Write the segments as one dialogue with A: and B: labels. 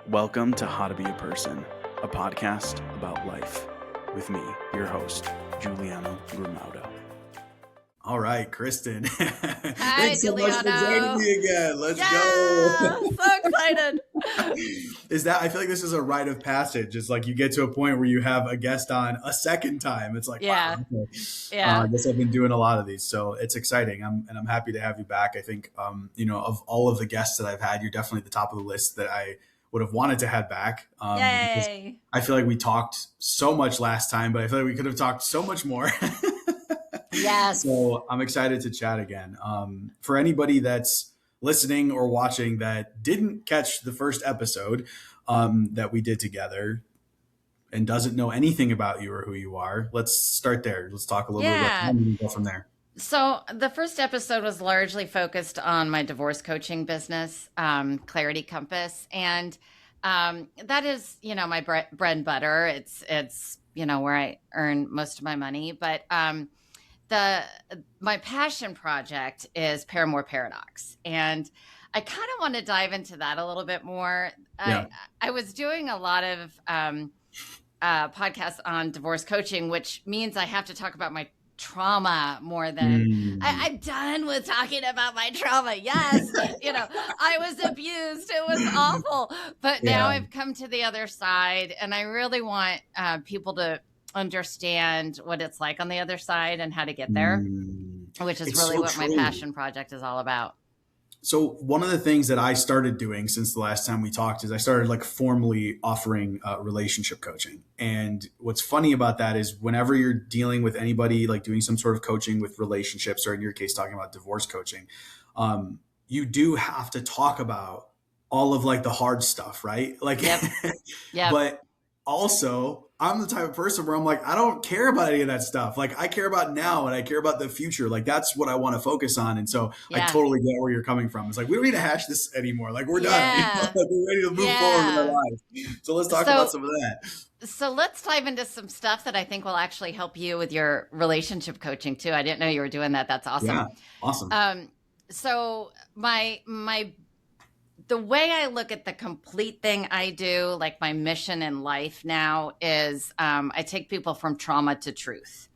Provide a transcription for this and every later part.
A: Welcome to How to Be a Person, a podcast about life with me, your host, Giuliano. All right, Kristen.
B: Hi,
A: Thanks so much for joining me again. Let's go.
B: So excited.
A: I feel like this is a rite of passage. It's like you get to a point where you have a guest on a second time. It's like,
B: Yeah.
A: wow. Okay.
B: Yeah.
A: I guess I've been doing a lot of these, so it's exciting. I'm happy to have you back. I think, of all of the guests that I've had, you're definitely at the top of the list that I would have wanted to have back.
B: Yay.
A: I feel like we talked so much last time, but I feel like we could have talked so much more.
B: Yes.
A: So I'm excited to chat again. For anybody that's listening or watching that didn't catch the first episode that we did together and doesn't know anything about you or who you are, let's start there. Let's talk a little bit about and we can go from there.
B: So the first episode was largely focused on my divorce coaching business, Clarity Compass. And that is, my bread and butter. It's where I earn most of my money. But my passion project is Paramour Paradox. And I kind of want to dive into that a little bit more.
A: Yeah.
B: I was doing a lot of podcasts on divorce coaching, which means I have to talk about my trauma more than I'm done with talking about my trauma. Yes. I was abused. It was awful. But now I've come to the other side, and I really want people to understand what it's like on the other side and how to get there, which is really what my passion project is all about.
A: So one of the things that I started doing since the last time we talked is I started formally offering relationship coaching. And what's funny about that is whenever you're dealing with anybody, doing some sort of coaching with relationships, or in your case, talking about divorce coaching, you do have to talk about all of the hard stuff, right?
B: Yep.
A: But also I'm the type of person where I'm I don't care about any of that stuff. I care about now and I care about the future. That's what I want to focus on. And so I totally get where you're coming from. It's we don't need to hash this anymore. We're done. We're ready to move forward with our lives. So let's talk about some of that.
B: So let's dive into some stuff that I think will actually help you with your relationship coaching too. I didn't know you were doing that. That's awesome.
A: Yeah, awesome.
B: So the way I look at the complete thing I do, my mission in life now is I take people from trauma to truth.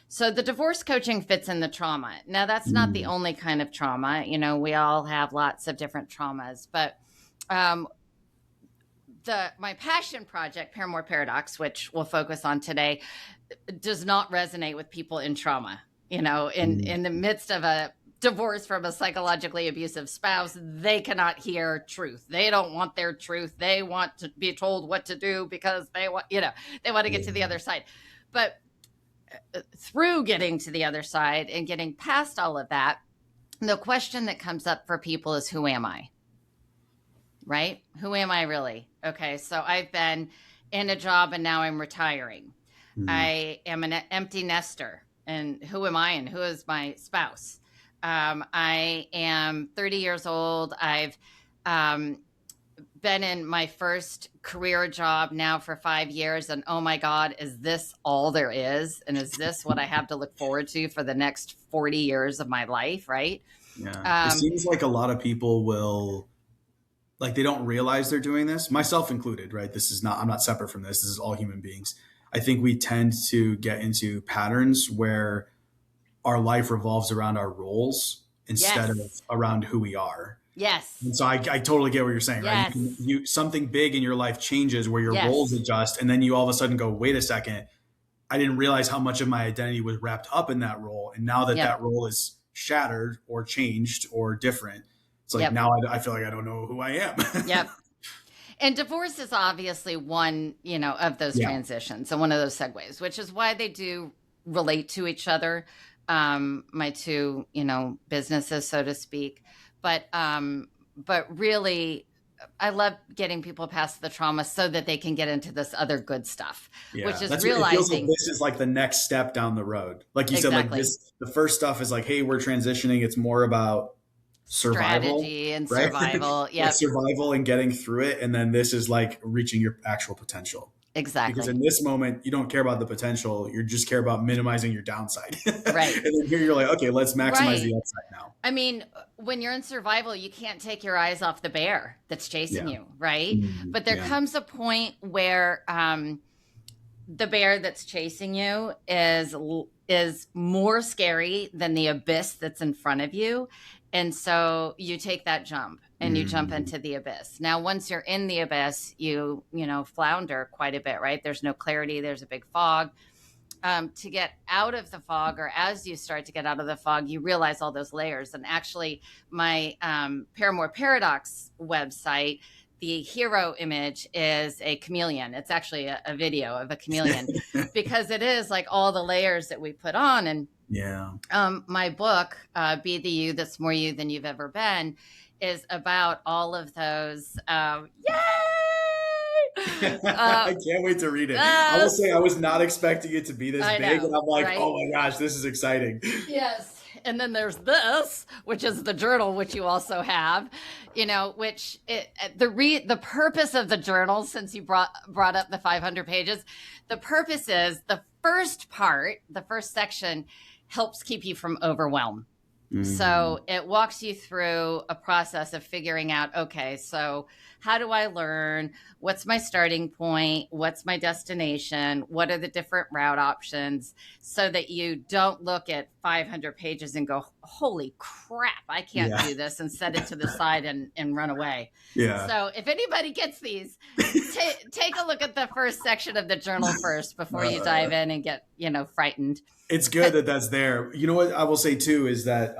B: So the divorce coaching fits in the trauma. Now, that's not the only kind of trauma. We all have lots of different traumas. But my passion project, Paramour Paradox, which we'll focus on today, does not resonate with people in trauma. In the midst of a divorce from a psychologically abusive spouse, they cannot hear truth. They don't want their truth. They want to be told what to do because they want to get to the other side. But through getting to the other side and getting past all of that, the question that comes up for people is, who am I? Right? Who am I really? Okay. So I've been in a job and now I'm retiring. I am an empty nester. And who am I and who is my spouse? I am 30 years old. I've been in my first career job now for 5 years. And oh my God, is this all there is? And is this what I have to look forward to for the next 40 years of my life? Right.
A: Yeah. It seems like a lot of people will, they don't realize they're doing this, myself included, right? I'm not separate from this. This is all human beings. I think we tend to get into patterns where our life revolves around our roles instead of around who we are.
B: Yes.
A: And so I totally get what you're saying, right? You something big in your life changes where your roles adjust, and then you all of a sudden go, wait a second, I didn't realize how much of my identity was wrapped up in that role. And now that that role is shattered or changed or different, it's now I feel like I don't know who I am.
B: Yep. And divorce is obviously one, of those transitions and one of those segues, which is why they do relate to each other. My two, businesses, so to speak, but really I love getting people past the trauma so that they can get into this other good stuff, which is realizing
A: it feels like this is the next step down the road. Like you said, the first stuff is hey, we're transitioning. It's more about survival,
B: strategy and
A: right?
B: survival. Yeah.
A: Survival and getting through it. And then this is reaching your actual potential. Because
B: Exactly.
A: in this moment, you don't care about the potential. You just care about minimizing your downside. And
B: Right.
A: then here you're like, okay, let's maximize the
B: Right.
A: upside now.
B: I mean, when you're in survival, you can't take your eyes off the bear that's chasing
A: Yeah.
B: you, right?
A: Mhm.
B: But there
A: Yeah.
B: comes a point where the bear that's chasing you is more scary than the abyss that's in front of you, and so you take that jump and you jump
A: Mhm.
B: into the abyss. Now once you're in the abyss, you flounder quite a bit, right? There's no clarity, there's a big fog. To get out of the fog, or as you start to get out of the fog, you realize all those layers. And actually, my Paramour Paradox website, the hero image is a chameleon. It's actually a video of a chameleon, because it is like all the layers that we put on. And
A: Yeah.
B: my book, Be the You That's More You Than You've Ever Been, is about all of those. Yay!
A: I can't wait to read it. I will
B: Yes,
A: say I was not expecting it to be this
B: I
A: big, and
B: know,
A: I'm like,
B: right?
A: oh my gosh, this is exciting.
B: Yes. And then there's this, which is the journal, which you also have, which the purpose of the journal, since you brought up the 500 pages, the purpose is the first part, the first section helps keep you from overwhelm.
A: Mhm.
B: So it walks you through a process of figuring out, okay, so how do I learn? What's my starting point? What's my destination? What are the different route options? So that you don't look at 500 pages and go, holy crap, I can't
A: Yeah.
B: do this, and set it to the side and run away.
A: Yeah.
B: So if anybody gets these, take a look at the first section of the journal first before you dive in and get, frightened.
A: It's good that that's there. You know what I will say too is that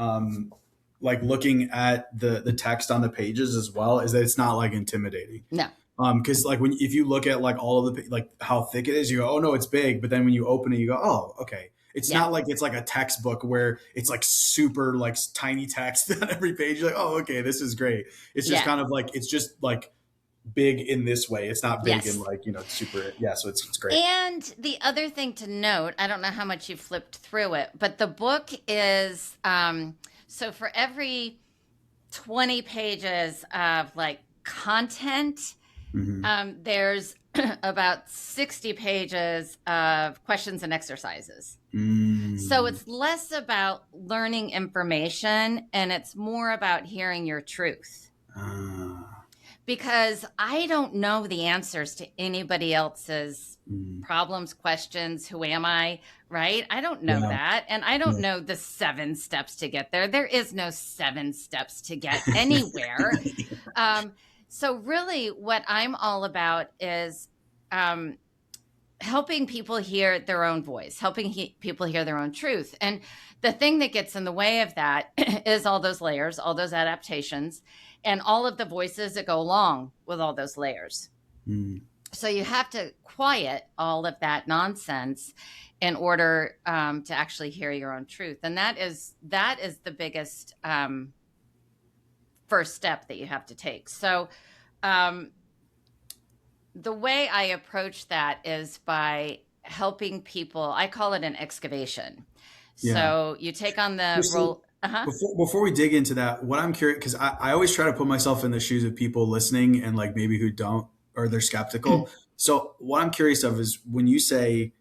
A: like looking at the text on the pages as well is that it's not like intimidating.
B: No.
A: Because like if you look at like all of the like how thick it is, you go, oh no, it's big. But then when you open it, you go, oh okay. It's
B: Yeah.
A: not like it's like a textbook where it's like super like tiny text on every page. You're like, oh okay, this is great. It's just
B: Yeah.
A: kind of like it's just like big in this way. It's not big in
B: Yes.
A: like super. Yeah, so it's great.
B: And the other thing to note, I don't know how much you flipped through it, but the book is so for every 20 pages of like content, there's about 60 pages of questions and exercises. So it's less about learning information and it's more about hearing your truth. Because I don't know the answers to anybody else's problems, questions. Who am I? Right? I don't know that. And I don't know the 7 steps to get there. There is no 7 steps to get anywhere. So really what I'm all about is helping people hear their own voice, helping people hear their own truth. And the thing that gets in the way of that is all those layers, all those adaptations, and all of the voices that go along with all those layers. So you have to quiet all of that nonsense in order to actually hear your own truth. And that is the biggest first step that you have to take. So the way I approach that is by helping people. I call it an excavation.
A: Yeah.
B: So you take on the role.
A: Before we dig into that, what I'm curious, because I always try to put myself in the shoes of people listening and like maybe who don't, or they're skeptical. So what I'm curious of is when you say,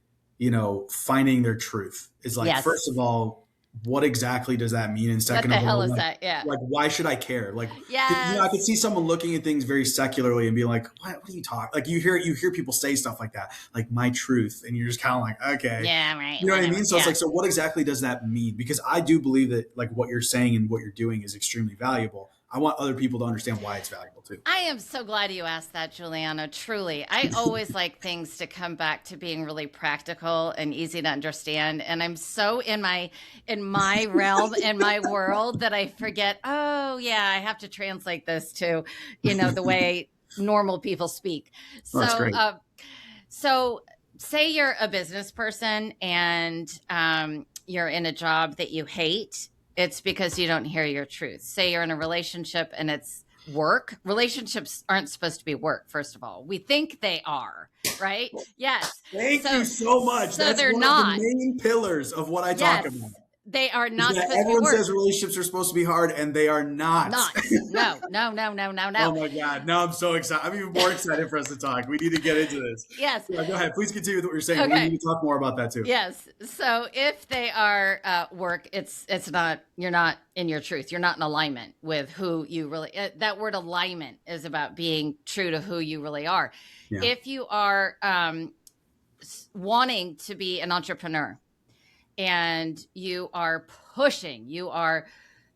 A: finding their truth is like,
B: Yes.
A: first of all, what exactly does that mean? And second
B: What the
A: of all,
B: hell is
A: like,
B: that? Yeah.
A: like, why should I care? Like,
B: Yes.
A: I could see someone looking at things very secularly and be like, what are you talking? Like you hear people say stuff like that, like my truth. And you're just kind of like, okay.
B: Yeah, right.
A: You know what I mean? So
B: Yeah.
A: it's like, so what exactly does that mean? Because I do believe that like what you're saying and what you're doing is extremely valuable. I want other people to understand why it's valuable too.
B: I am so glad you asked that, Giuliano. Truly. I always like things to come back to being really practical and easy to understand. And I'm so in my realm, in my world, that I forget, oh yeah, I have to translate this to, the way normal people speak. So
A: That's great.
B: So say you're a business person and you're in a job that you hate. It's because you don't hear your truth. Say you're in a relationship and it's work. Relationships aren't supposed to be work, first of all. We think they are, right? Yes.
A: Thank you so much.
B: So
A: That's
B: they're
A: one
B: not.
A: of the main pillars of what I talk about.
B: They are
A: Is
B: not
A: that
B: supposed to be
A: everyone
B: work.
A: says relationships are supposed to be hard, and they are not.
B: Not. No, no, no, no, no,
A: Oh
B: no.
A: my God. Now I'm so excited. I'm even more excited for us to talk. We need to get into this.
B: Yes.
A: Yeah, go ahead. Please continue with what you're saying. We
B: Okay.
A: need to talk more about that too.
B: Yes. So if they are work, it's not, you're not in your truth. You're not in alignment with who you really, that word alignment is about being true to who you really are.
A: Yeah.
B: If you are wanting to be an entrepreneur and you are pushing, you are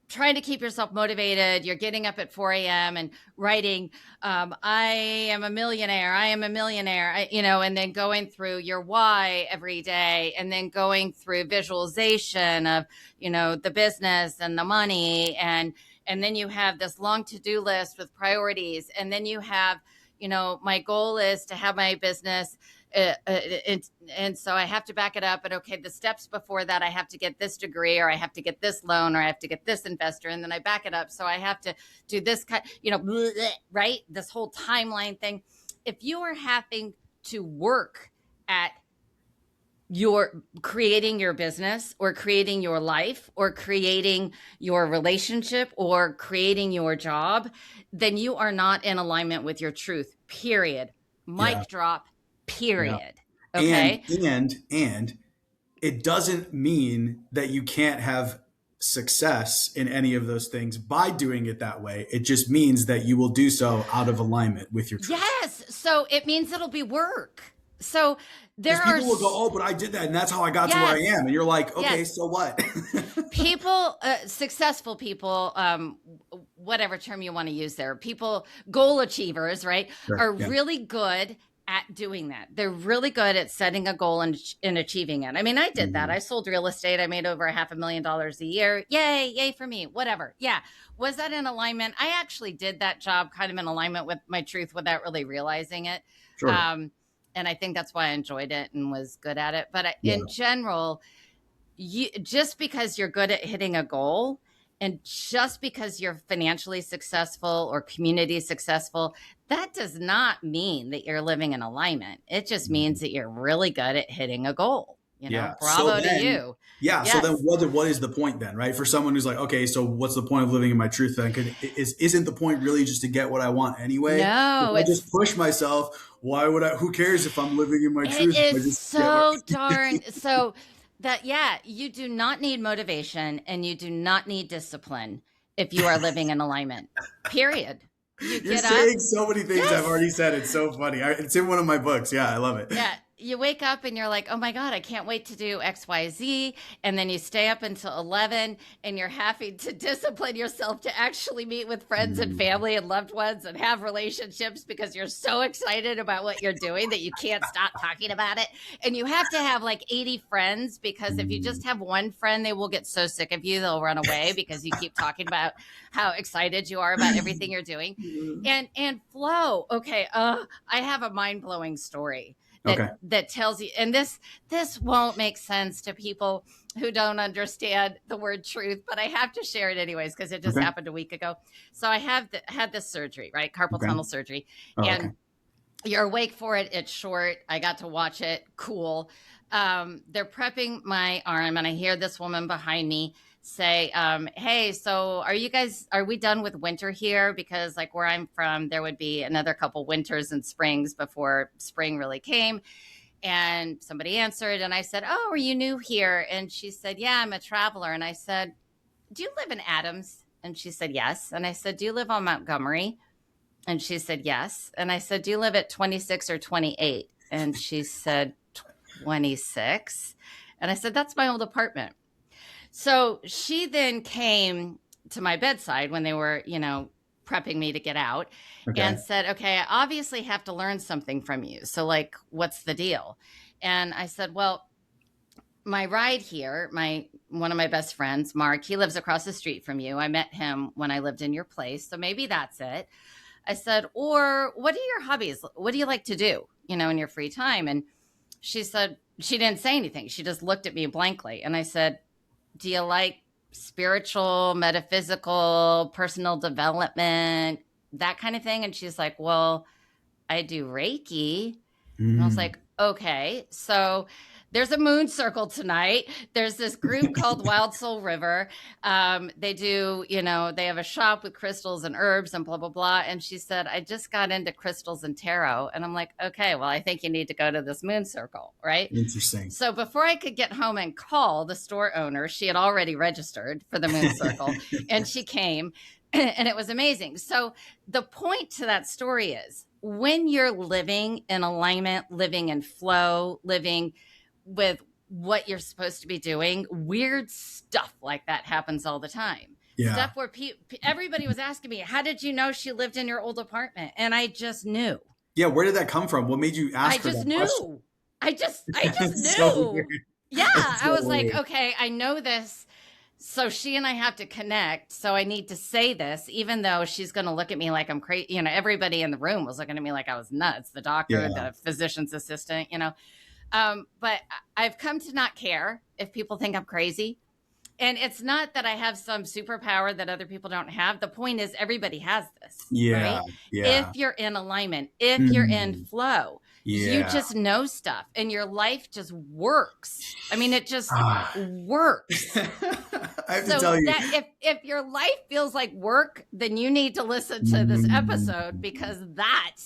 B: trying to keep yourself motivated. You're getting up at 4 a.m. and writing, I am a millionaire. I am a millionaire, and then going through your why every day and then going through visualization of, the business and the money. And then you have this long to-do list with priorities. And then you have, my goal is to have my business and so I have to back it up. But okay, the steps before that, I have to get this degree, or I have to get this loan, or I have to get this investor, and then I back it up. So I have to do this, right? This whole timeline thing. If you are having to work at your creating your business or creating your life or creating your relationship or creating your job, then you are not in alignment with your truth, period.
A: Yeah.
B: Mic drop, period.
A: Yeah.
B: Okay.
A: And it doesn't mean that you can't have success in any of those things by doing it that way. It just means that you will do so out of alignment with your truth.
B: Yes. So it means it'll be work. So there are
A: people will go, oh, but I did that, and that's how I got to where I am. And you're like, okay, so what?
B: People, successful people, whatever term you want to use there, people, goal achievers, right, are really good at doing that. They're really good at setting a goal and achieving it. I mean, I did that. I sold real estate. I made over $500,000 a year. Yay for me. Whatever. Yeah. Was that in alignment? I actually did that job kind of in alignment with my truth without really realizing it.
A: Sure.
B: And I think that's why I enjoyed it and was good at it. But in general, just because you're good at hitting a goal and just because you're financially successful or community successful, that does not mean that you're living in alignment. It just means that you're really good at hitting a goal. Bravo to you.
A: Yeah. Yes. So then what is the point then, right? For someone who's like, okay, so what's the point of living in my truth then? Isn't the point really just to get what I want anyway?
B: No.
A: If I just push myself, why would I? Who cares if I'm living in my truth?
B: It is so darn. So you do not need motivation and you do not need discipline if you are living in alignment, period.
A: You're saying so many things I've already said. It's so funny. It's in one of my books. Yeah, I love it.
B: Yeah. You wake up and you're like, oh my God, I can't wait to do X, Y, Z. And then you stay up until 11 and you're having to discipline yourself to actually meet with friends and family and loved ones and have relationships because you're so excited about what you're doing that you can't stop talking about it. And you have to have like 80 friends because if you just have one friend, they will get so sick of you, they'll run away because you keep talking about how excited you are about everything you're doing. And flow. Okay. I have a mind-blowing story. That tells you, and this won't make sense to people who don't understand the word truth, but I have to share it anyways because it just happened a week ago. So I had this surgery, right? Carpal tunnel surgery, and you're awake for it. It's short. I got to watch it. Cool. They're prepping my arm, and I hear this woman behind me say, hey, so are we done with winter here? Because like where I'm from, there would be another couple winters and springs before spring really came. And somebody answered and I said, oh, are you new here? And she said, yeah, I'm a traveler. And I said, do you live in Adams? And she said, yes. And I said, do you live on Montgomery? And she said, yes. And I said, do you live at 26 or 28? And she said, 26. And I said, that's my old apartment. So she then came to my bedside when they were, prepping me to get out and said, okay, I obviously have to learn something from you. So like, what's the deal? And I said, well, my ride here, one of my best friends, Mark, he lives across the street from you. I met him when I lived in your place. So maybe that's it. I said, or what are your hobbies? What do you like to do, in your free time? And she said, she didn't say anything. She just looked at me blankly. And I said, do you like spiritual, metaphysical, personal development, that kind of thing? And she's like, well, I do Reiki. And I was like, okay, so there's a moon circle tonight. There's this group called Wild Soul River. They do, they have a shop with crystals and herbs and blah, blah, blah. And she said, I just got into crystals and tarot. And I'm like, okay, well, I think you need to go to this moon circle, right?
A: Interesting.
B: So before I could get home and call the store owner, she had already registered for the moon circle and she came and it was amazing. So the point to that story is when you're living in alignment, living in flow, living with what you're supposed to be doing, weird stuff like that happens all the time.
A: Yeah.
B: Stuff where everybody was asking me, how did you know she lived in your old apartment? And I just knew.
A: Yeah. Where did that come from? What made you ask her that question?
B: I just knew.
A: So
B: yeah.
A: so
B: I was
A: weird.
B: like, okay, I know this. So she and I have to connect. So I need to say this, even though she's going to look at me like I'm crazy. Everybody in the room was looking at me like I was nuts. The doctor, the physician's assistant, but I've come to not care if people think I'm crazy. And it's not that I have some superpower that other people don't have. The point is everybody has this.
A: Yeah.
B: Right?
A: Yeah.
B: If you're in alignment, if you're in flow, you just know stuff and your life just works. I mean, it just works.
A: I have to tell you
B: that if your life feels like work, then you need to listen to this episode because that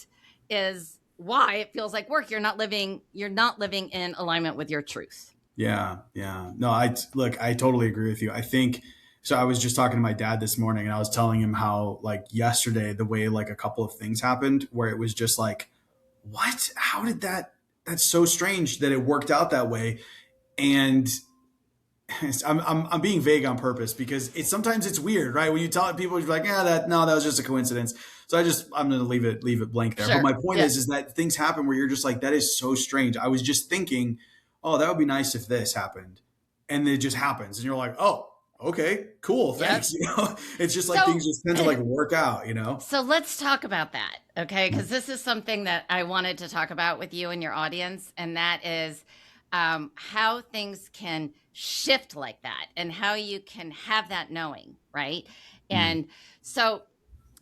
B: is why it feels like work. You're not living in alignment with your truth.
A: Yeah. No, I totally agree with you. I think so. I was just talking to my dad this morning and I was telling him how like yesterday, the way like a couple of things happened where it was just like, what? How did that's so strange that it worked out that way. And I'm being vague on purpose because sometimes it's weird, right? When you tell people, you're like, that was just a coincidence. So I'm going to leave it blank there.
B: Sure.
A: But my point is that things happen where you're just like, that is so strange. I was just thinking, oh, that would be nice if this happened. And it just happens. And you're like, oh, okay, cool. Thanks.
B: Yep.
A: It's just like things just tend to like work out,
B: So let's talk about that. Okay. Because this is something that I wanted to talk about with you and your audience. And that is how things can shift like that and how you can have that knowing, right? And so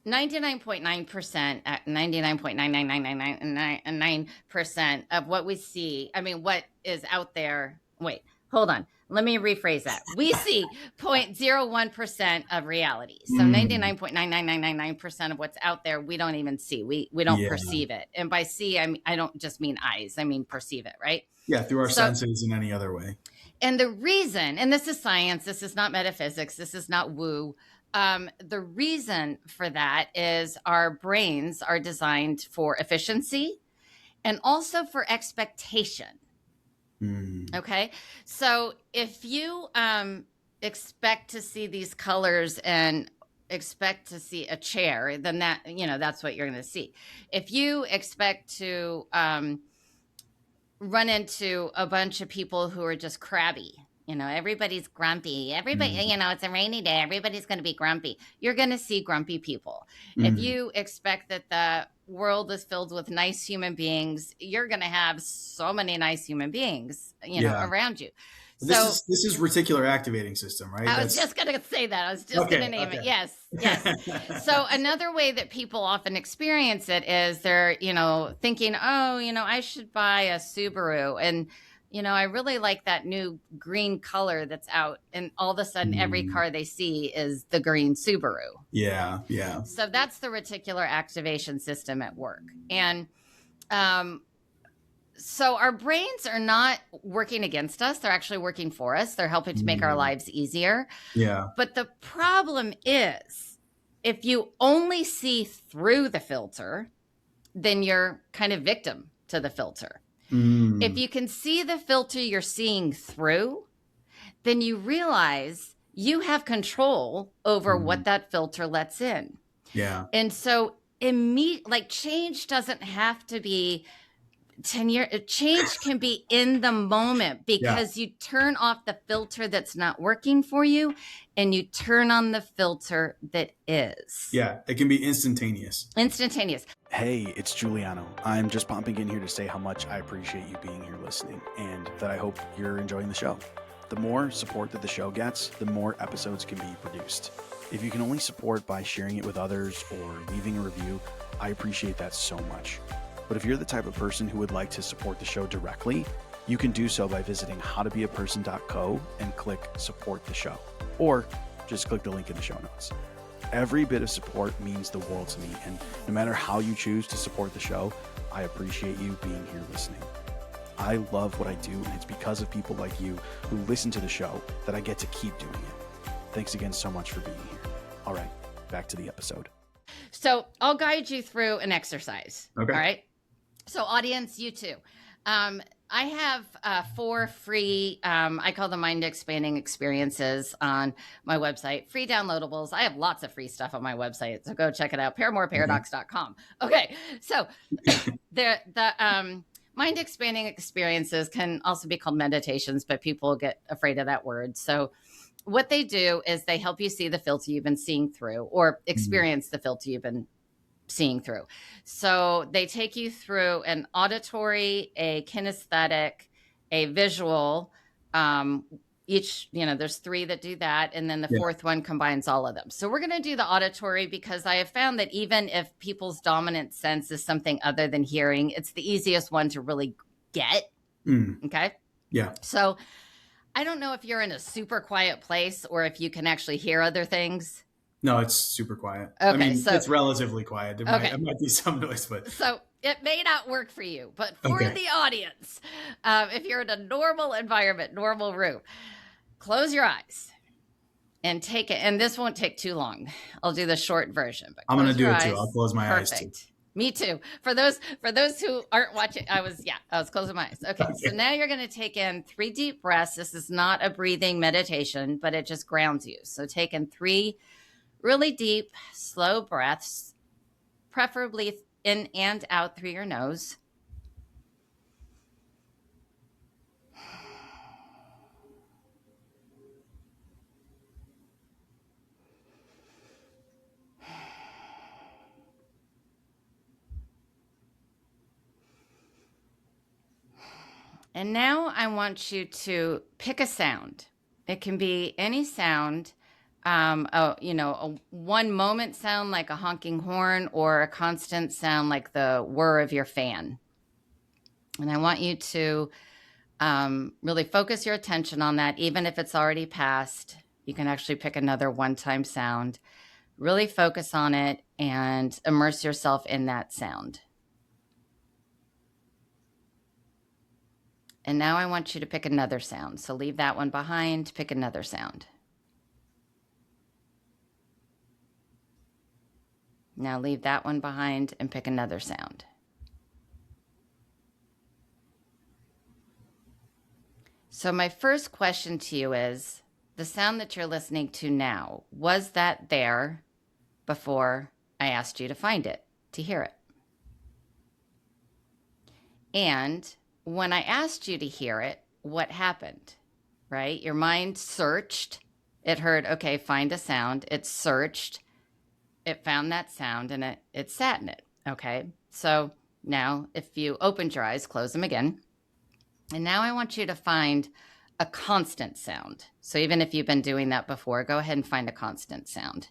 B: 99.9%, 99.99999% of what we see, I mean, what is out there, wait, hold on. Let me rephrase that. We see 0.01% of reality. So 99.99999% of what's out there, we don't even see. We don't perceive it. And by see, I don't just mean eyes. I mean perceive it, right?
A: Yeah, through our senses in any other way.
B: And the reason, and this is science, this is not metaphysics, this is not woo. The reason for that is our brains are designed for efficiency and also for expectation. Okay. So if you expect to see these colors and expect to see a chair, then that's what you're going to see. If you expect to run into a bunch of people who are just crabby, everybody's grumpy, it's a rainy day, everybody's going to be grumpy, you're going to see grumpy people. If you expect that the world is filled with nice human beings, you're going to have so many nice human beings, around you.
A: This is reticular activating system, right?
B: I was just going to say that. I was just going to name it. Yes. So another way that people often experience it is they're, thinking, oh, I should buy a Subaru. And, I really like that new green color that's out. And all of a sudden, every car they see is the green Subaru.
A: Yeah.
B: So that's the reticular activation system at work. And so our brains are not working against us. They're actually working for us. They're helping to make our lives easier.
A: Yeah.
B: But the problem is if you only see through the filter, then you're kind of victim to the filter. If you can see the filter you're seeing through, then you realize you have control over what that filter lets in.
A: Yeah.
B: And so change doesn't have to be 10 years. Change can be in the moment because you turn off the filter that's not working for you and you turn on the filter that is.
A: Yeah, it can be instantaneous.
C: Hey, it's Giuliano. I'm just popping in here to say how much I appreciate you being here listening and that I hope you're enjoying the show. The more support that the show gets, the more episodes can be produced. If you can only support by sharing it with others or leaving a review, I appreciate that so much. But if you're the type of person who would like to support the show directly, you can do so by visiting howtobeaperson.co and click support the show, or just click the link in the show notes. Every bit of support means the world to me, and no matter how you choose to support the show, I appreciate you being here listening. I love what I do, and it's because of people like you who listen to the show that I get to keep doing it. Thanks again so much for being here. All right, back to the episode.
B: So I'll guide you through an exercise.
A: Okay.
B: All right. So audience, you too. I have 4 free, I call them mind expanding experiences on my website, free downloadables. I have lots of free stuff on my website, so go check it out, paramourparadox.com. Okay. So the mind expanding experiences can also be called meditations, but people get afraid of that word. So what they do is they help you see the filter you've been seeing through, or experience the filter you've been seeing through. So they take you through an auditory, a kinesthetic, a visual, each, there's 3 that do that. And then the 4th one combines all of them. So we're going to do the auditory because I have found that even if people's dominant sense is something other than hearing, it's the easiest one to really get. Okay.
A: Yeah.
B: So I don't know if you're in a super quiet place or if you can actually hear other things.
A: No, it's super quiet.
B: Okay,
A: I mean,
B: so
A: it's relatively quiet. There
B: okay.
A: might be some noise, but
B: so it may not work for you. But for
A: Okay.
B: the audience, if you're in a normal environment, normal room, close your eyes and take it. And this won't take too long. I'll do the short version. But
A: I'm going to
B: close
A: do
B: your
A: it too.
B: eyes.
A: I'll close my eyes too.
B: Perfect. Me too. For those who aren't watching, I was closing my eyes. Okay. So now you're going to take in 3 deep breaths. This is not a breathing meditation, but it just grounds you. So take in 3 really deep, slow breaths, preferably in and out through your nose. And now I want you to pick a sound. It can be any sound, a one moment sound like a honking horn, or a constant sound like the whir of your fan. And I want you to really focus your attention on that. Even if it's already passed, you can actually pick another one-time sound. Really focus on it and immerse yourself in that sound. And now I want you to pick another sound. So leave that one behind, pick another sound. Now leave that one behind and pick another sound. So my first question to you is, the sound that you're listening to now, was that there before I asked you to find it, to hear it? And when I asked you to hear it, what happened, right? Your mind searched. It heard, okay, find a sound. It searched. It found that sound and it sat in it, okay? So now if you opened your eyes, close them again. And now I want you to find a constant sound. So even if you've been doing that before, go ahead and find a constant sound.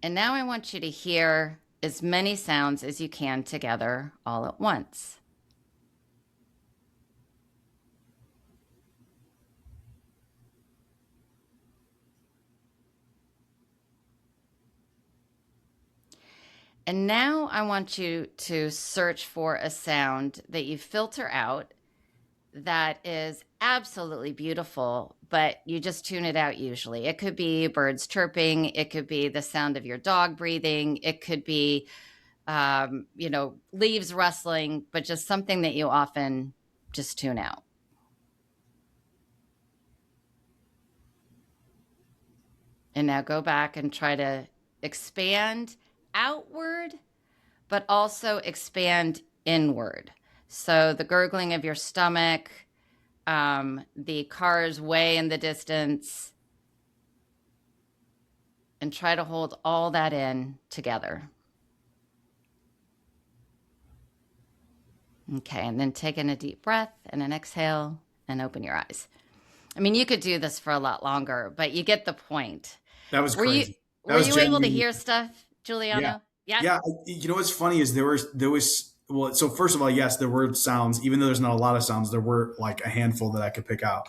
B: And now I want you to hear as many sounds as you can together all at once. And now I want you to search for a sound that you filter out that is absolutely beautiful, but you just tune it out usually. It could be birds chirping. It could be the sound of your dog breathing. It could be, leaves rustling, but just something that you often just tune out. And now go back and try to expand outward, but also expand inward. So the gurgling of your stomach, the cars way in the distance, and try to hold all that in together. Okay, and then take in a deep breath and an exhale and open your eyes. I mean, you could do this for a lot longer, but you get the point.
A: That was crazy. That
B: Were
A: was
B: you able to
A: genuinely,
B: hear stuff,
A: yeah.
B: Giuliano? Yeah.
A: Yeah. You know, what's funny is well, so first of all, yes, there were sounds, even though there's not a lot of sounds, there were like a handful that I could pick out.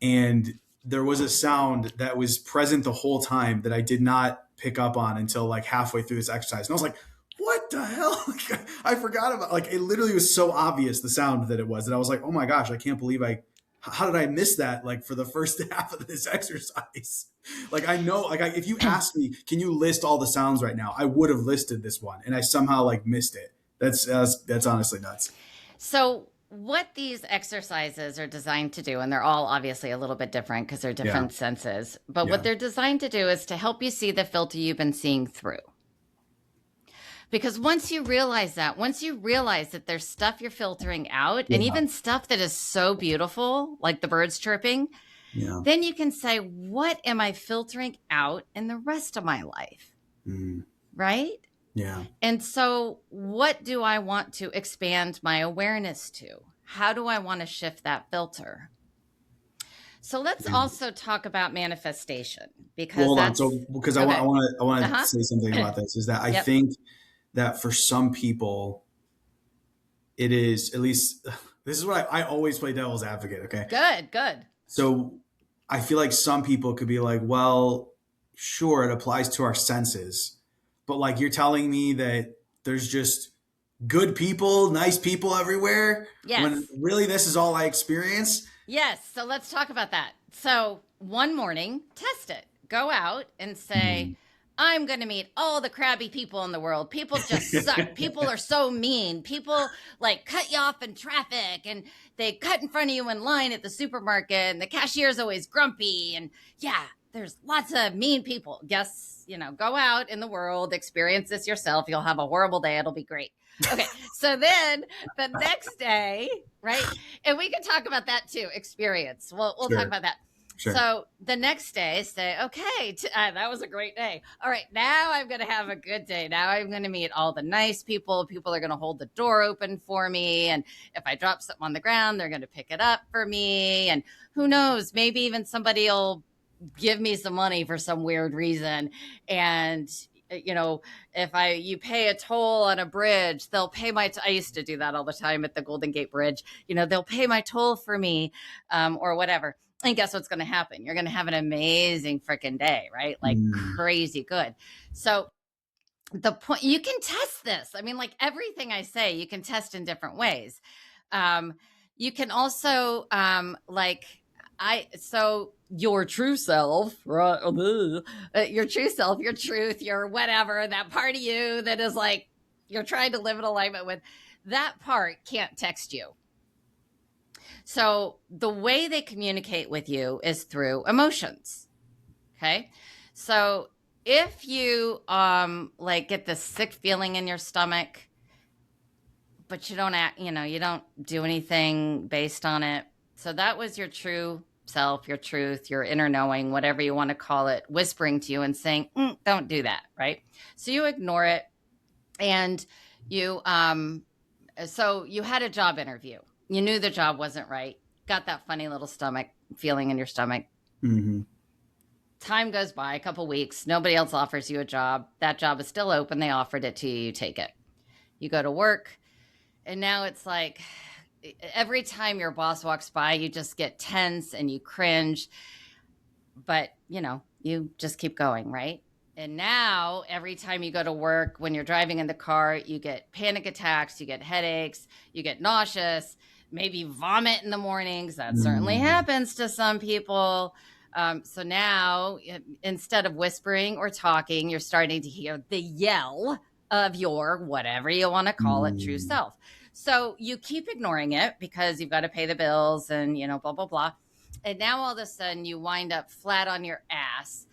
A: And there was a sound that was present the whole time that I did not pick up on until like halfway through this exercise. And I was like, what the hell? Like, I forgot about, like, it literally was so obvious, the sound that it was, that I was like, oh my gosh, I can't believe how did I miss that? Like for the first half of this exercise, like I know, like if you asked me, can you list all the sounds right now? I would have listed this one and I somehow like missed it. That's honestly nuts.
B: So what these exercises are designed to do, and they're all obviously a little bit different because they're different senses, but what
A: Yeah.
B: they're designed to do is to help you see the filter you've been seeing through. Because once you realize that there's stuff you're filtering out, and even stuff that is so beautiful, like the birds chirping, then you can say, what am I filtering out in the rest of my life? Right?
A: Yeah.
B: And so what do I want to expand my awareness to? How do I want to shift that filter? So let's also talk about manifestation, because
A: well, hold on. So because
B: okay.
A: I want to say something about this, is that I think that for some people, it is, at least this is what I always play devil's advocate. Okay.
B: Good.
A: So I feel like some people could be like, well, sure, it applies to our senses, but like you're telling me that there's just good people, nice people everywhere.
B: Yes.
A: When really this is all I experience.
B: Yes. So let's talk about that. So one morning, test it. Go out and say, I'm going to meet all the crabby people in the world. People just suck. People are so mean. People like cut you off in traffic, and they cut in front of you in line at the supermarket, and the cashier's always grumpy. And yeah, there's lots of mean people. Yes, go out in the world, experience this yourself. You'll have a horrible day. It'll be great. Okay. So then the next day, right? And we can talk about that too. Experience. We'll talk about that. Sure. So the next day, say, okay, that was a great day. All right, now I'm going to have a good day. Now I'm going to meet all the nice people. People are going to hold the door open for me. And if I drop something on the ground, they're going to pick it up for me. And who knows, maybe even somebody will give me some money for some weird reason. And if you pay a toll on a bridge, they'll pay I used to do that all the time at the Golden Gate Bridge. They'll pay my toll for me, or whatever. And guess what's going to happen? You're going to have an amazing freaking day, right? Like crazy good. So the point, you can test this. I mean, like everything I say, you can test in different ways. You can also so your true self, right? Your true self, your truth, your whatever, that part of you that is like, you're trying to live in alignment with, that part can't text you. So the way they communicate with you is through emotions. Okay. So if you get this sick feeling in your stomach, but you don't you don't do anything based on it. So that was your true self, your truth, your inner knowing, whatever you want to call it, whispering to you and saying, don't do that. Right. So you ignore it. And you, so you had a job interview. You knew the job wasn't right. Got that funny little stomach feeling in your stomach. Time goes by, a couple weeks. Nobody else offers you a job. That job is still open. They offered it to you. You take it. You go to work. And now it's like every time your boss walks by, you just get tense and you cringe. But, you just keep going, right? And now every time you go to work, when you're driving in the car, you get panic attacks, you get headaches, you get nauseous, maybe vomit in the mornings. That certainly happens to some people. So now instead of whispering or talking, you're starting to hear the yell of your, whatever you want to call it, true self. So you keep ignoring it because you've got to pay the bills and, blah, blah, blah. And now all of a sudden you wind up flat on your ass.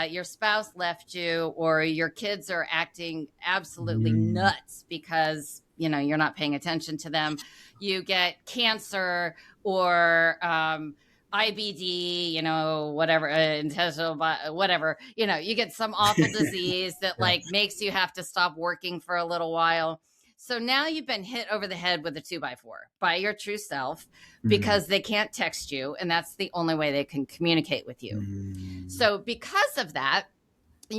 B: Your spouse left you, or your kids are acting absolutely nuts because, you're not paying attention to them. You get cancer or IBD, whatever, intestinal, whatever, you get some awful disease that makes you have to stop working for a little while. So now you've been hit over the head with a 2x4 by your true self because they can't text you. And that's the only way they can communicate with you. So because of that,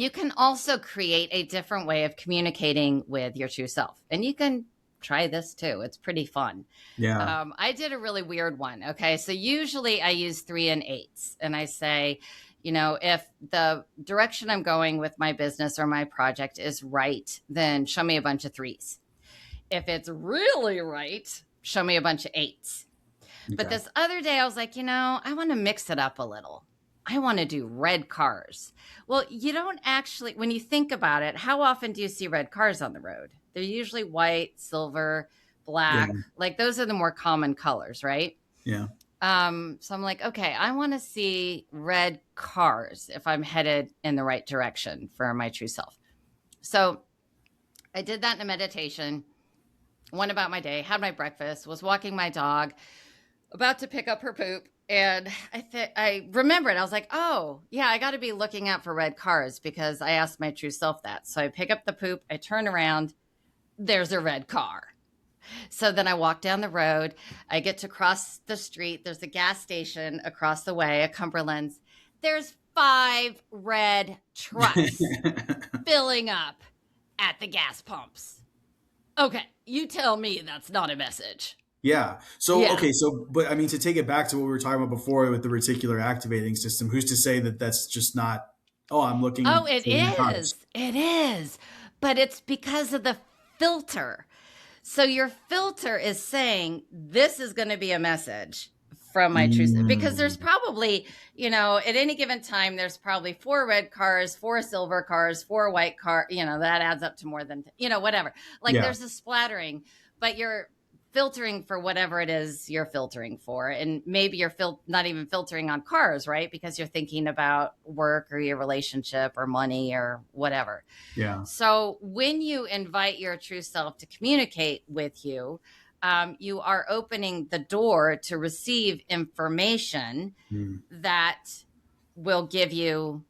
B: you can also create a different way of communicating with your true self. And you can try this too. It's pretty fun.
A: Yeah.
B: I did a really weird one. Okay. So usually I use 3 and 8s, and I say, if the direction I'm going with my business or my project is right, then show me a bunch of 3s. If it's really right, show me a bunch of 8s.
A: Okay.
B: But this other day I was like, I want to mix it up a little. I want to do red cars. Well, you don't actually, when you think about it, how often do you see red cars on the road? They're usually white, silver, black.
A: Yeah.
B: Like those are the more common colors, right?
A: Yeah.
B: So I'm like, okay, I want to see red cars if I'm headed in the right direction for my true self. So I did that in a meditation, went about my day, had my breakfast, was walking my dog, about to pick up her poop. And I remembered, I was like, oh, yeah, I got to be looking out for red cars because I asked my true self that. So I pick up the poop, I turn around, there's a red car. So then I walk down the road, I get to cross the street. There's a gas station across the way, a Cumberland's. There's 5 red trucks filling up at the gas pumps. Okay, you tell me that's not a message.
A: Yeah. So,
B: Yeah.
A: okay. So, but I mean, to take it back to what we were talking about before with the reticular activating system, who's to say that that's just not, oh, I'm looking.
B: Oh, it
A: for cars.
B: is. It is. But it's because of the filter. So your filter is saying this is going to be a message from my true self, because there's probably, at any given time, there's probably 4 red cars, 4 silver cars, 4 white cars, that adds up to more than, whatever. Like
A: Yeah.
B: there's a splattering, but you're filtering for whatever it is you're filtering for. And maybe you're not even filtering on cars, right? Because you're thinking about work or your relationship or money or whatever.
A: Yeah.
B: So when you invite your true self to communicate with you, you are opening the door to receive information that will give you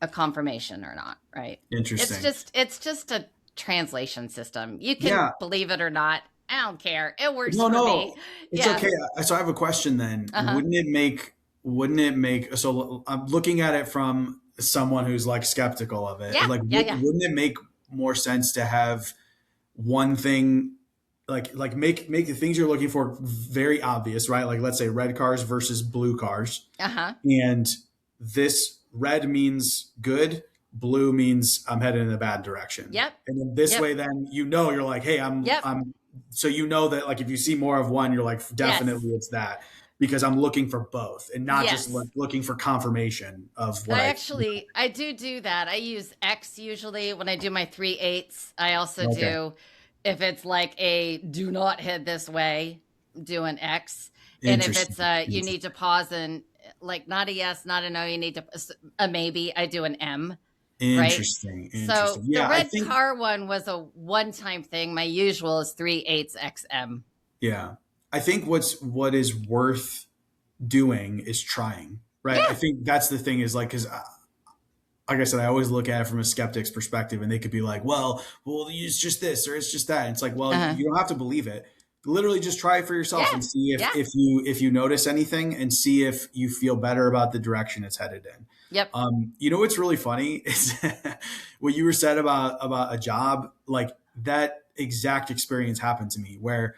B: a confirmation or not, right?
A: Interesting.
B: It's just a translation system. You can believe it or not. I don't care. It works for me.
A: It's okay. So I have a question then. Wouldn't it make, so I'm looking at it from someone who's like skeptical of it.
B: Yeah.
A: Like, wouldn't it make more sense to have one thing, like make the things you're looking for very obvious, right? Like let's say red cars versus blue cars. And this red means good, blue means I'm headed in a bad direction.
B: Yep.
A: And then this way, then you're like, hey, I'm so that like if you see more of one, you're like definitely it's that, because I'm looking for both and not just looking for confirmation of what
B: I do that. I use X usually when I do my 3 8s. I also do, if it's like a do not head this way, do an X. And if it's you need to pause and like not a yes, not a no, you need to a maybe, I do an M.
A: Interesting.
B: Right? So the red car one was a one-time thing. My usual is 3 8s XM.
A: Yeah. I think what is worth doing is trying, right? I think that's the thing is like, because like I said, I always look at it from a skeptic's perspective, and they could be like, well, it's just this or it's just that. And it's like, well, you don't have to believe it. Literally just try it for yourself and see if you notice anything, and see if you feel better about the direction it's headed in.
B: Yep.
A: What's really funny is what you were said about a job, like that exact experience happened to me where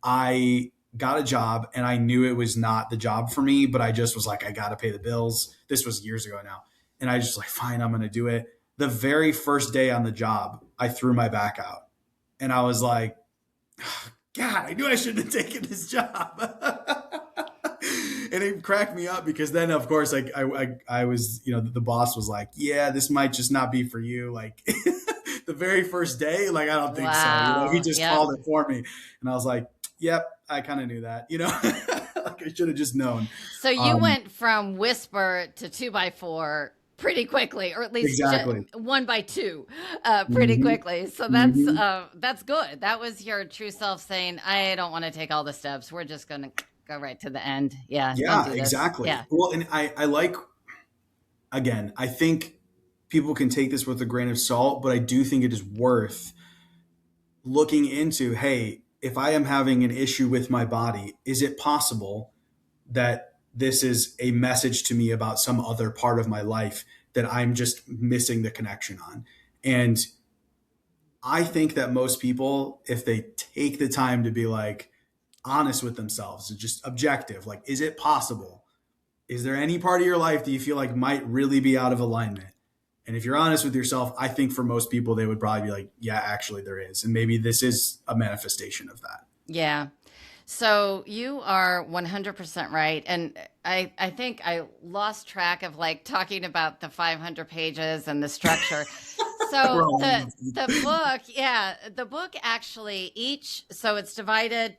A: I got a job and I knew it was not the job for me, but I just was like, I got to pay the bills. This was years ago now. And I just like, fine, I'm going to do it. The very first day on the job, I threw my back out and I was like, God, I knew I shouldn't have taken this job. And it cracked me up because then, of course, like I was, the boss was like, yeah, this might just not be for you. Like the very first day, like, I don't think so. He just called it for me. And I was like, yep, I kind of knew that, like I should have just known.
B: So you went from whisper to 2x4 pretty quickly, or at least 1x2 pretty quickly. So that's good. That was your true self saying, I don't want to take all the steps. We're just going to go right to the end. Yeah,
A: exactly.
B: Yeah.
A: Well, and I like, again, I think people can take this with a grain of salt, but I do think it is worth looking into, hey, if I am having an issue with my body, is it possible that this is a message to me about some other part of my life that I'm just missing the connection on. And I think that most people, if they take the time to be like honest with themselves, just objective, like, is it possible? Is there any part of your life that you feel like might really be out of alignment? And if you're honest with yourself, I think for most people, they would probably be like, yeah, actually there is. And maybe this is a manifestation of that.
B: Yeah. So you are 100% right. And I think I lost track of like talking about the 500 pages and the structure. So the book, the book actually so it's divided.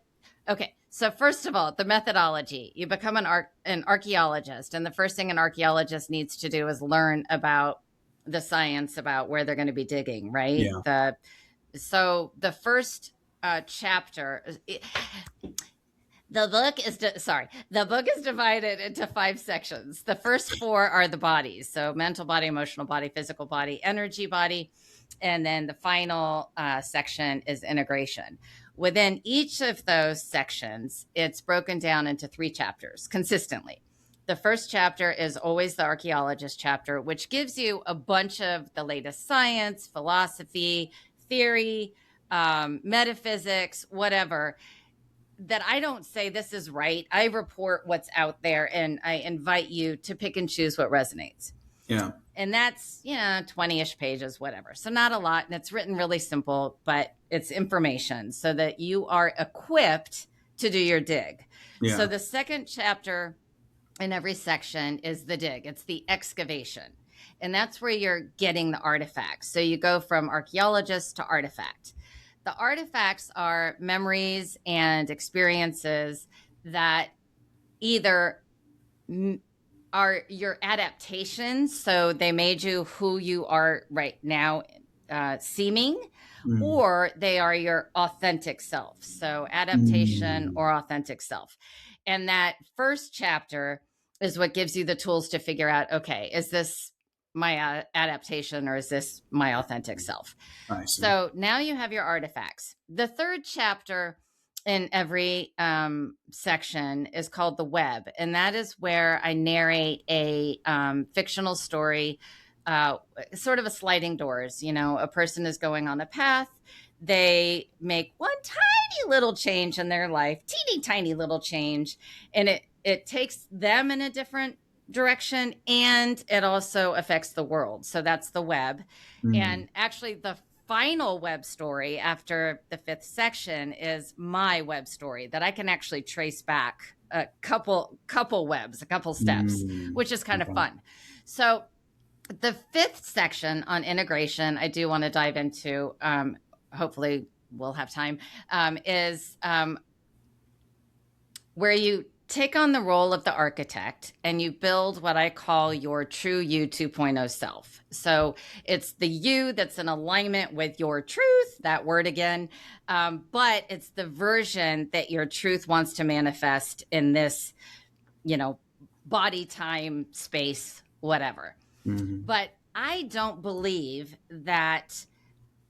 B: Okay. So first of all, the methodology, you become an archaeologist. And the first thing an archaeologist needs to do is learn about the science about where they're going to be digging, right?
A: Yeah.
B: So the first chapter, the book is divided into 5 sections. The first 4 are the bodies. So mental body, emotional body, physical body, energy body. And then the final section is integration. Within each of those sections, it's broken down into 3 chapters consistently. The first chapter is always the archaeologist chapter, which gives you a bunch of the latest science, philosophy, theory, metaphysics, whatever, that I don't say this is right. I report what's out there and I invite you to pick and choose what resonates.
A: Yeah.
B: And that's, 20-ish pages, whatever. So not a lot. And it's written really simple, but it's information so that you are equipped to do your dig.
A: Yeah.
B: So the second chapter in every section is the dig. It's the excavation. And that's where you're getting the artifacts. So you go from archaeologist to artifact. The artifacts are memories and experiences that either are your adaptations, so they made you who you are right now seeming, or they are your authentic self. So adaptation or authentic self. And that first chapter is what gives you the tools to figure out, okay, is this my adaptation or is this my authentic self? So now you have your artifacts. The third chapter in every section is called the web. And that is where I narrate a fictional story, sort of a sliding doors. A person is going on a path. They make one tiny little change in their life, teeny tiny little change. And it takes them in a different direction, and it also affects the world. So that's the web. And actually the final web story after the 5th section is my web story that I can actually trace back a couple webs, a couple steps, which is kind of fun. So the 5th section on integration, I do want to dive into, hopefully we'll have time, is where you take on the role of the architect and you build what I call your true you 2.0 self. So it's the you that's in alignment with your truth, that word again, but it's the version that your truth wants to manifest in this, body, time, space, whatever. But I don't believe that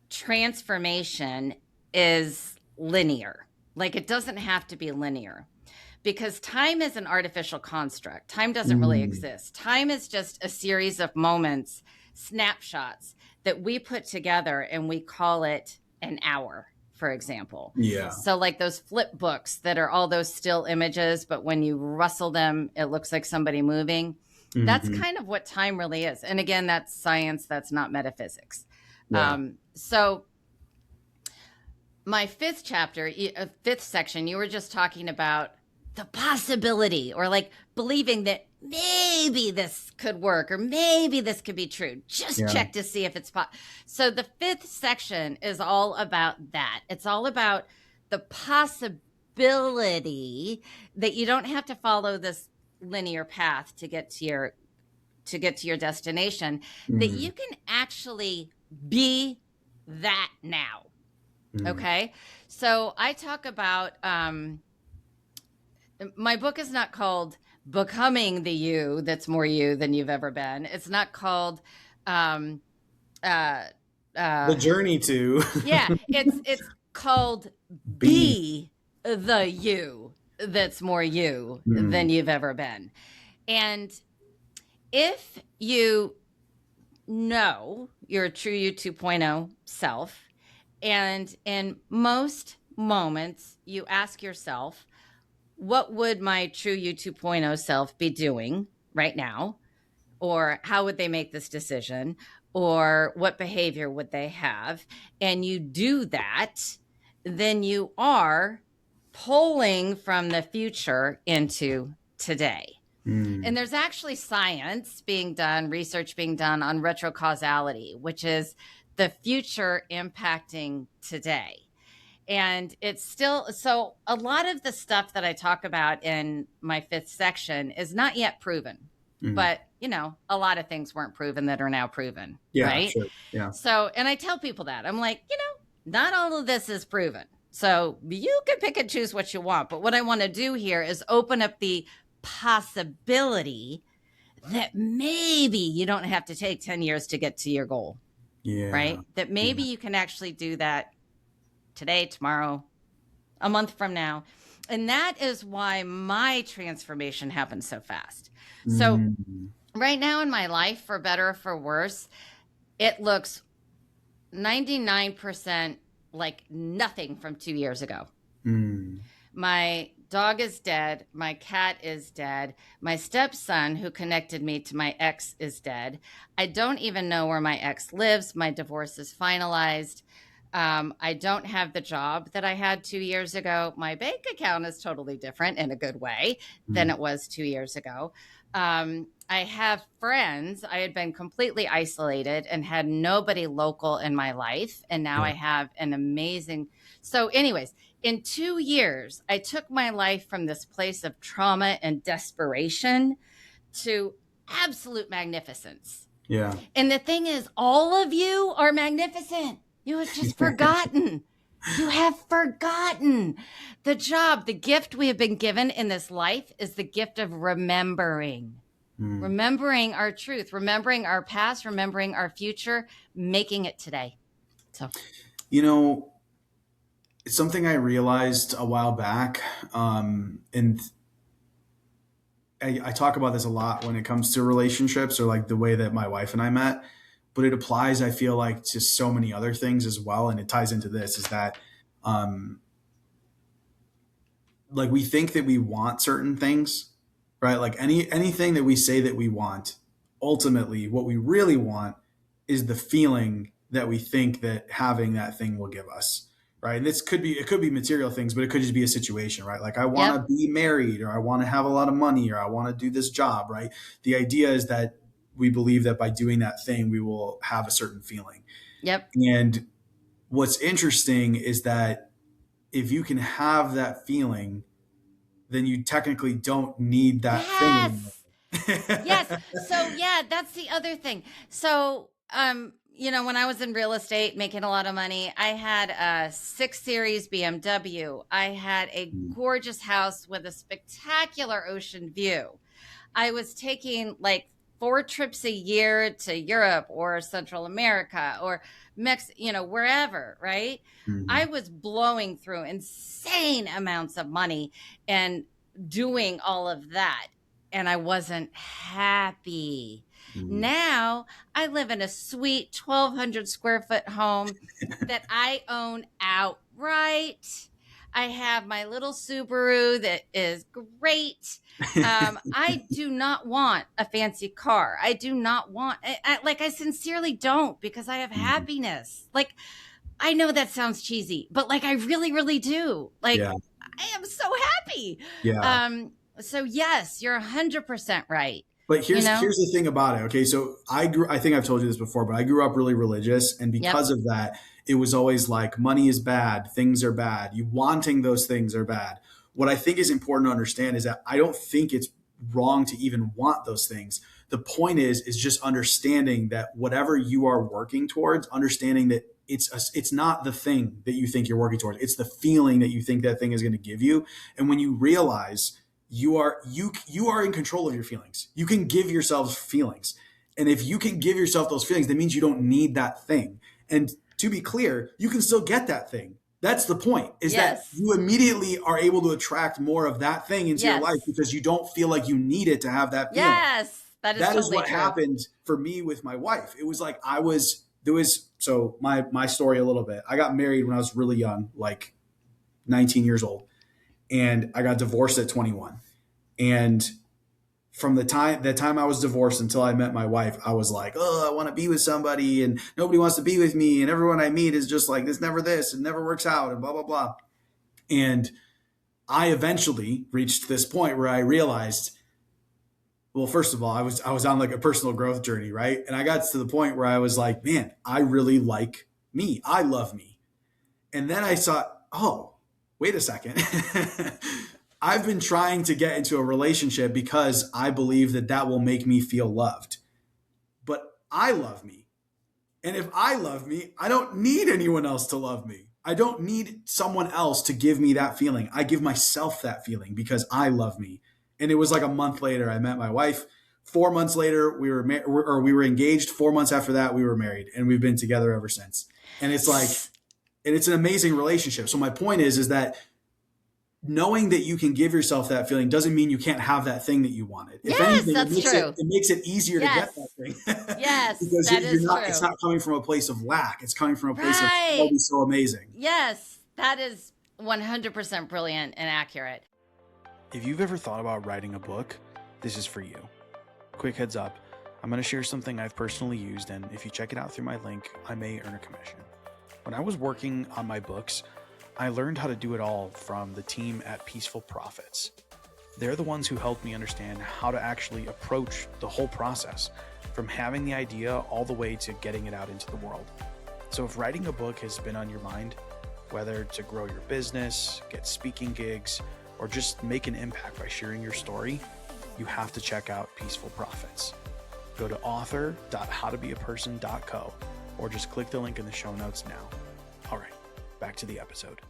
B: transformation is linear. Like, it doesn't have to be linear. Because time is an artificial construct. Time doesn't really exist. Time is just a series of moments, snapshots that we put together and we call it an hour, for example.
A: Yeah.
B: So like those flip books that are all those still images, but when you rustle them, it looks like somebody moving. That's kind of what time really is. And again, that's science. That's not metaphysics. Yeah. So my 5th chapter, 5th section, you were just talking about the possibility, or like believing that maybe this could work or maybe this could be true. Just check to see if it's possible. So the 5th section is all about that. It's all about the possibility that you don't have to follow this linear path to get to your destination, that you can actually be that now. Okay. So I talk about, my book is not called Becoming the You That's More You Than You've Ever Been. It's not called
A: The Journey to.
B: Yeah, it's called Be the You That's More You Than You've Ever Been. And if you know your true you 2.0 self. And in most moments, you ask yourself, what would my true you 2.0 self be doing right now? Or how would they make this decision? Or what behavior would they have? And you do that, then you are pulling from the future into today. And there's actually science being done, research being done on retrocausality, which is the future impacting today. And it's still, so a lot of the stuff that I talk about in my 5th section is not yet proven, but a lot of things weren't proven that are now proven.
A: Yeah,
B: right.
A: Sure. Yeah.
B: So, and I tell people that I'm like, not all of this is proven. So you can pick and choose what you want. But what I want to do here is open up the possibility that maybe you don't have to take 10 years to get to your goal.
A: Yeah.
B: Right. That maybe you can actually do that today, tomorrow, a month from now. And that is why my transformation happened so fast. So right now in my life, for better or for worse, it looks 99% like nothing from 2 years ago. My dog is dead. My cat is dead. My stepson, who connected me to my ex, is dead. I don't even know where my ex lives. My divorce is finalized. I don't have the job that I had 2 years ago. My bank account is totally different in a good way than it was 2 years ago. I have friends. I had been completely isolated and had nobody local in my life. And now I have an amazing. So anyways, in 2 years, I took my life from this place of trauma and desperation to absolute magnificence.
A: Yeah.
B: And the thing is, all of you are magnificent. You have just forgotten. You have forgotten. The job, the gift we have been given in this life is the gift of remembering. Remembering our truth, remembering our past, remembering our future, making it today. So,
A: it's something I realized a while back, and I talk about this a lot when it comes to relationships, or like the way that my wife and I met, but it applies, I feel like, to so many other things as well. And it ties into this, is that, like, we think that we want certain things, right? Like anything that we say that we want, ultimately what we really want is the feeling that we think that having that thing will give us. Right. And it could be material things, but it could just be a situation, right? Like, I want to be married, or I want to have a lot of money, or I want to do this job, right? The idea is that we believe that by doing that thing, we will have a certain feeling.
B: Yep.
A: And what's interesting is that if you can have that feeling, then you technically don't need that thing.
B: Yes. So yeah, that's the other thing. So, when I was in real estate making a lot of money, I had a 6 Series BMW. I had a gorgeous house with a spectacular ocean view. I was taking like 4 trips a year to Europe or Central America or Mexico, wherever, right? I was blowing through insane amounts of money and doing all of that. And I wasn't happy. Now I live in a sweet 1,200 square foot home that I own outright. I have my little Subaru that is great. I do not want a fancy car. I do not want, I sincerely don't, because I have happiness. Like, I know that sounds cheesy, but like, I really, really do. Like, I am so happy.
A: Yeah.
B: So yes, you're 100% right.
A: But here's the thing about it. Okay. So I think I've told you this before, but I grew up really religious. And because of that, it was always like, money is bad. Things are bad. You wanting those things are bad. What I think is important to understand is that I don't think it's wrong to even want those things. The point is just understanding that whatever you are working towards, understanding that it's not the thing that you think you're working towards. It's the feeling that you think that thing is going to give you. And when you realize you are in control of your feelings, you can give yourselves feelings. And if you can give yourself those feelings, that means you don't need that thing. And to be clear, you can still get that thing. That's the point, is that you immediately are able to attract more of that thing into your life because you don't feel like you need it to have that feeling.
B: Yes. That is
A: that is
B: totally
A: what
B: true.
A: happened for me with my wife. It was like so my story a little bit. I got married when I was really young, like 19 years old, and I got divorced at 21. And from the time I was divorced until I met my wife, I was like, oh, I want to be with somebody, and nobody wants to be with me, and everyone I meet is just like, this never this, and never works out, and blah blah blah. And I eventually reached this point where I realized, well, first of all, I was on like a personal growth journey, right? And I got to the point where I was like, man, I really like me. I love me. And then I saw, oh, wait a second. I've been trying to get into a relationship because I believe that will make me feel loved. But I love me. And if I love me, I don't need anyone else to love me. I don't need someone else to give me that feeling. I give myself that feeling because I love me. And it was like a month later, I met my wife. 4 months later, we were engaged. 4 months after that, we were married, and we've been together ever since. And it's like, and it's an amazing relationship. So my point is that knowing that you can give yourself that feeling doesn't mean you can't have that thing that you wanted.
B: Yes,
A: if anything,
B: that's true.
A: It makes it easier to get that thing.
B: Yes,
A: because
B: that is true.
A: It's not coming from a place of lack. It's coming from a place of,
B: Right.
A: oh, it's so amazing.
B: Yes, that is 100% brilliant and accurate.
C: If you've ever thought about writing a book, this is for you. Quick heads up, I'm going to share something I've personally used, and if you check it out through my link, I may earn a commission. When I was working on my books, I learned how to do it all from the team at Peaceful Profits. They're the ones who helped me understand how to actually approach the whole process, from having the idea all the way to getting it out into the world. So if writing a book has been on your mind, whether to grow your business, get speaking gigs, or just make an impact by sharing your story, you have to check out Peaceful Profits. Go to author.howtobeaperson.co or just click the link in the show notes now. All right, back to the episode.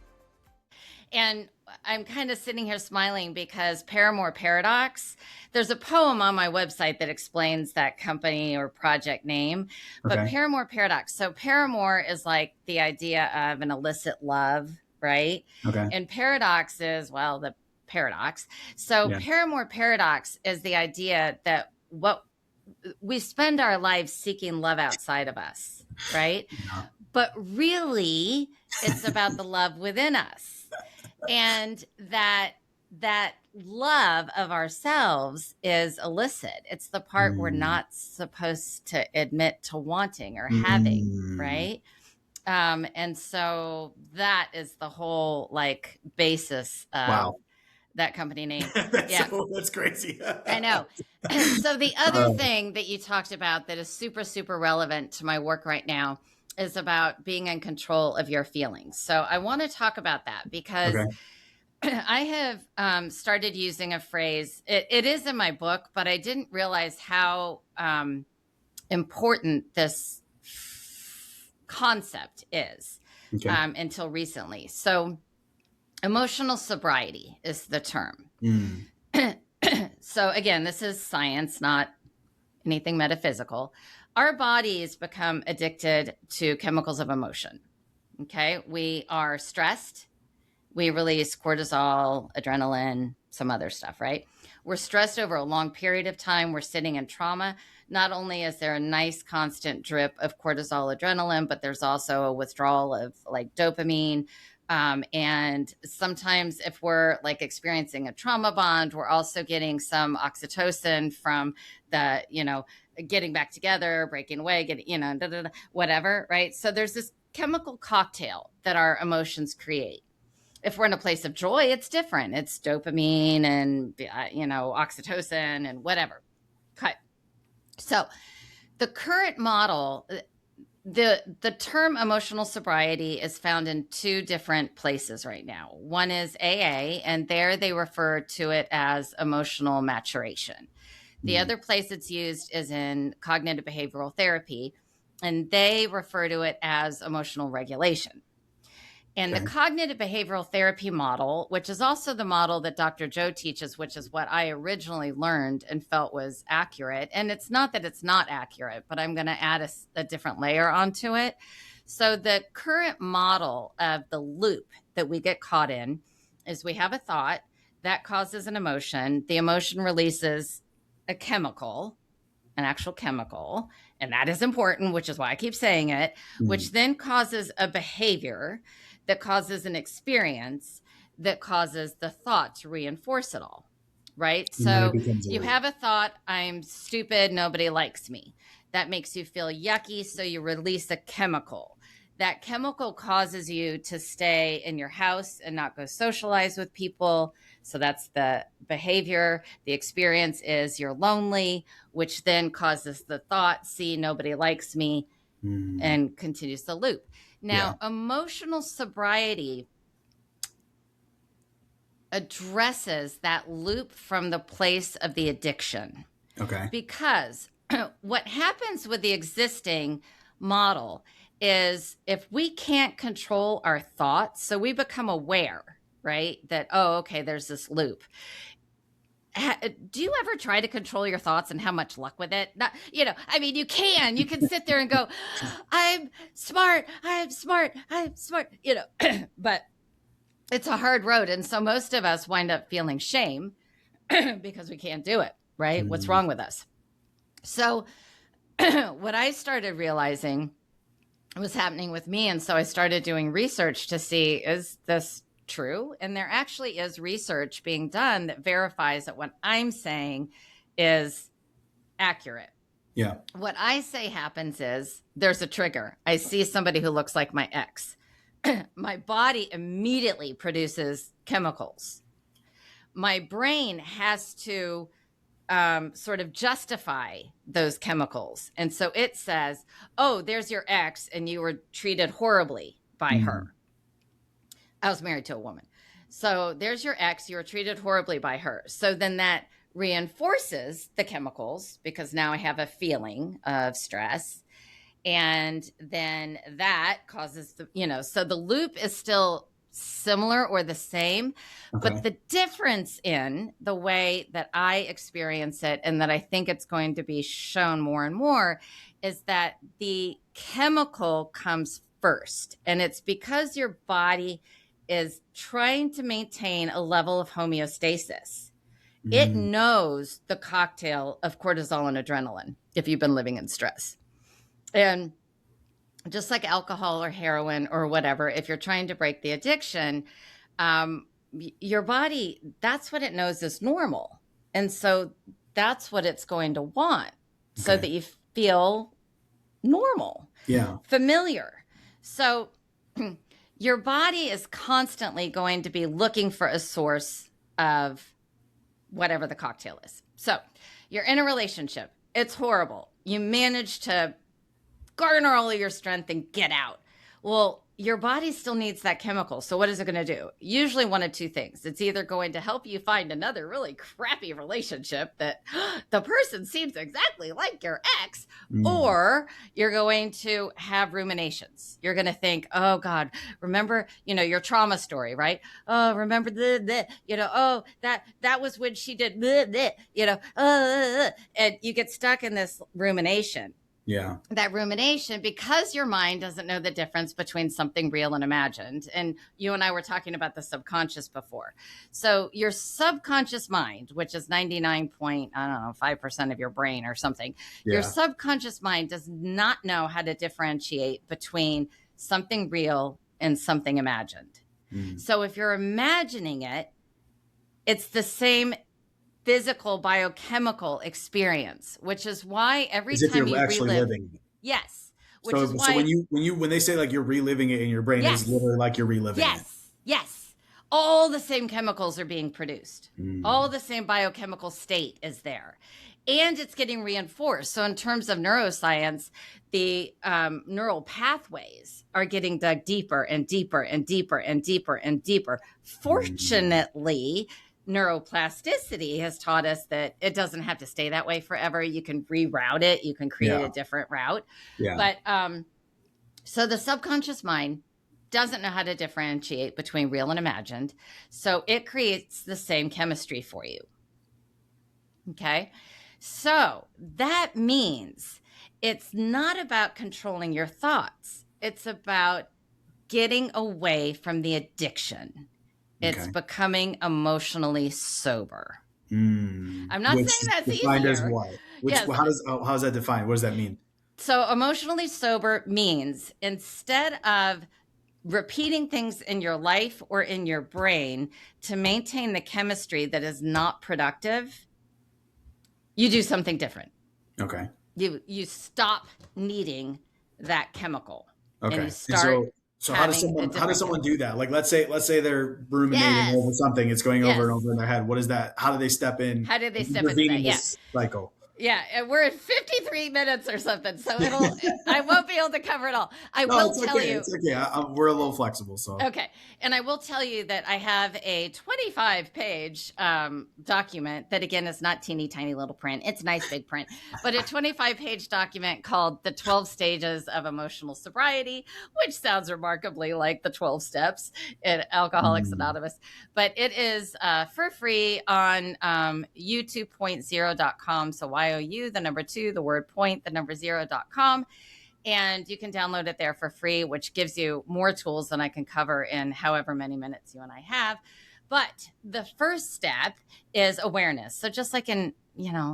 B: And I'm kind of sitting here smiling because Paramour Paradox, there's a poem on my website that explains that company or project name, but
A: Okay.
B: Paramour Paradox. So paramour is like the idea of an illicit love, right?
A: Okay.
B: And paradox is, well, the paradox. So
A: Yeah.
B: Paramour Paradox is the idea that what we spend our lives seeking love outside of us, right?
A: Yeah.
B: But really, it's about the love within us. And that love of ourselves is illicit. It's the part we're not supposed to admit to wanting or having, right? And so that is the whole like basis of that company name.
A: That's crazy.
B: I know. So the other thing that you talked about that is super, super relevant to my work right now is about being in control of your feelings. So I want to talk about that because I have started using a phrase. It is in my book, but I didn't realize how important this concept is until recently. So emotional sobriety is the term. So again, this is science, not anything metaphysical. Our bodies become addicted to chemicals of emotion. Okay. We are stressed. We release cortisol, adrenaline, some other stuff, right? We're stressed over a long period of time. We're sitting in trauma. Not only is there a nice constant drip of cortisol, adrenaline, but there's also a withdrawal of like dopamine. And sometimes if we're like experiencing a trauma bond, we're also getting some oxytocin from the, getting back together, breaking away, getting, whatever, right? So there's this chemical cocktail that our emotions create. If we're in a place of joy, it's different. It's dopamine and, oxytocin and whatever. Okay. So the current model, the term emotional sobriety is found in two different places right now. One is AA, and there they refer to it as emotional maturation. The other place it's used is in cognitive behavioral therapy, and they refer to it as emotional regulation. And the cognitive behavioral therapy model, which is also the model that Dr. Joe teaches, which is what I originally learned and felt was accurate. And it's not that it's not accurate, but I'm going to add a different layer onto it. So the current model of the loop that we get caught in is we have a thought that causes an emotion. The emotion releases a chemical, an actual chemical, and that is important, which is why I keep saying it, which then causes a behavior that causes an experience that causes the thought to reinforce it all, right? So you have a thought, I'm stupid, nobody likes me. That makes you feel yucky, so you release a chemical. That chemical causes you to stay in your house and not go socialize with people. So that's the behavior. The experience is you're lonely, which then causes the thought, see, nobody likes me, and continues the loop. Now, emotional sobriety addresses that loop from the place of the addiction.
A: Okay.
B: Because what happens with the existing model is if we can't control our thoughts, so we become aware, right? That, oh, okay, there's this loop. Do you ever try to control your thoughts and have much luck with it? Not, you can sit there and go, I'm smart, but it's a hard road. And so most of us wind up feeling shame because we can't do it, right? What's wrong with us? So what I started realizing was happening with me. And so I started doing research to see, is this true? And there actually is research being done that verifies that what I'm saying is accurate.
A: Yeah.
B: What I say happens is there's a trigger. I see somebody who looks like my ex. My body immediately produces chemicals. My brain has to sort of justify those chemicals. And so it says, oh, there's your ex and you were treated horribly by her. I was married to a woman. So there's your ex, you were treated horribly by her. So then that reinforces the chemicals because now I have a feeling of stress. And then that causes so the loop is still similar or the same, but the difference in the way that I experience it and that I think it's going to be shown more and more is that the chemical comes first. And it's because your body is trying to maintain a level of homeostasis. It knows the cocktail of cortisol and adrenaline if you've been living in stress. And just like alcohol or heroin or whatever, if you're trying to break the addiction, your body, that's what it knows is normal. And so that's what it's going to want so that you feel normal, familiar. So your body is constantly going to be looking for a source of whatever the cocktail is. So you're in a relationship. It's horrible. You manage to garner all of your strength and get out. Well, your body still needs that chemical. So what is it going to do? Usually one of two things. It's either going to help you find another really crappy relationship that the person seems exactly like your ex, or you're going to have ruminations. You're going to think, oh God, remember, your trauma story, right? Oh, remember oh, that was when she did, and you get stuck in this rumination.
A: Yeah.
B: That rumination, because your mind doesn't know the difference between something real and imagined. And you and I were talking about the subconscious before. So your subconscious mind, which is 99.5% of your brain or something, your subconscious mind does not know how to differentiate between something real and something imagined. So if you're imagining it, it's the same physical biochemical experience, which is why every time you
A: actually
B: relive,
A: living it.
B: Yes.
A: Which is why, when they say like you're reliving it in your brain, it's literally like you're reliving it.
B: Yes. All the same chemicals are being produced. All the same biochemical state is there. And it's getting reinforced. So in terms of neuroscience, the neural pathways are getting dug deeper and deeper and deeper and deeper and deeper. Fortunately, neuroplasticity has taught us that it doesn't have to stay that way forever. You can reroute it. You can create a different route. But so the subconscious mind doesn't know how to differentiate between real and imagined. So it creates the same chemistry for you. Okay. So that means it's not about controlling your thoughts. It's about getting away from the addiction. It's becoming emotionally sober. I'm not saying that's easier.
A: As what?
B: Yes.
A: How's that defined? What does that mean?
B: So emotionally sober means instead of repeating things in your life or in your brain to maintain the chemistry that is not productive, you do something different.
A: Okay.
B: You stop needing that chemical.
A: Okay.
B: And you start
A: so how does someone do that? Like let's say they're ruminating over something, it's going over and over in their head. What is that? How do they step in?
B: How do they step into that?
A: This cycle.
B: Yeah, and we're at 53 minutes or something, so I won't be able to cover it all. I will tell you.
A: It's okay. We're a little flexible, so.
B: Okay, and I will tell you that I have a 25-page document that, again, is not teeny tiny little print. It's nice big print, but a 25-page document called The 12 Stages of Emotional Sobriety, which sounds remarkably like the 12 steps in Alcoholics Anonymous. But it is for free on you2.0.com. So YOU, the number 2, the word point, the number 0.com. And you can download it there for free, which gives you more tools than I can cover in however many minutes you and I have. But the first step is awareness. So just like in,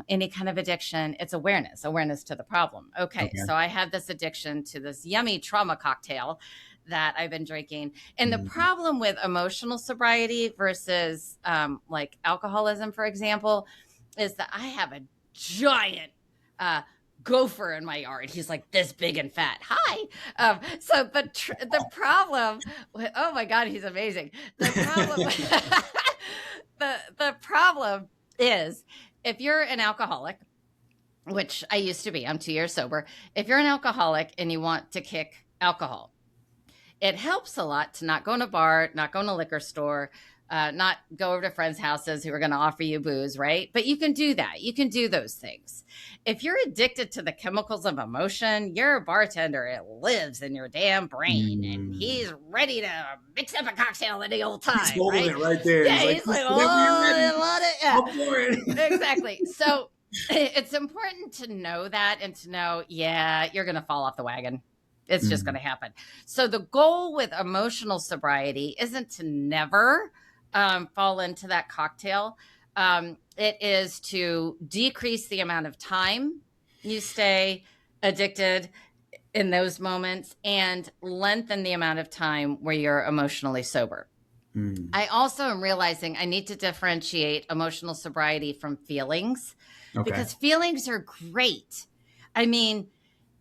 B: any kind of addiction, it's awareness to the problem. Okay. So I have this addiction to this yummy trauma cocktail that I've been drinking. And the problem with emotional sobriety versus like alcoholism, for example, is that I have a giant gopher in my yard. He's like this big and fat. Hi. So the problem, oh my God, he's amazing. The problem, the problem is if you're an alcoholic, which I used to be, I'm 2 years sober. If you're an alcoholic and you want to kick alcohol, it helps a lot to not go in a bar, not go in a liquor store, not go over to friends' houses who are going to offer you booze, right? But you can do that. You can do those things. If you're addicted to the chemicals of emotion, you're a bartender. It lives in your damn brain, and he's ready to mix up a cocktail any old time.
A: He's holding it right there.
B: Yeah, he's like, oh, I want it. Yeah.
A: Go for it.
B: Exactly. So it's important to know that and to know, you're going to fall off the wagon. It's just going to happen. So the goal with emotional sobriety isn't to never fall into that cocktail. It is to decrease the amount of time you stay addicted in those moments and lengthen the amount of time where you're emotionally sober. I also am realizing I need to differentiate emotional sobriety from feelings because feelings are great. I mean,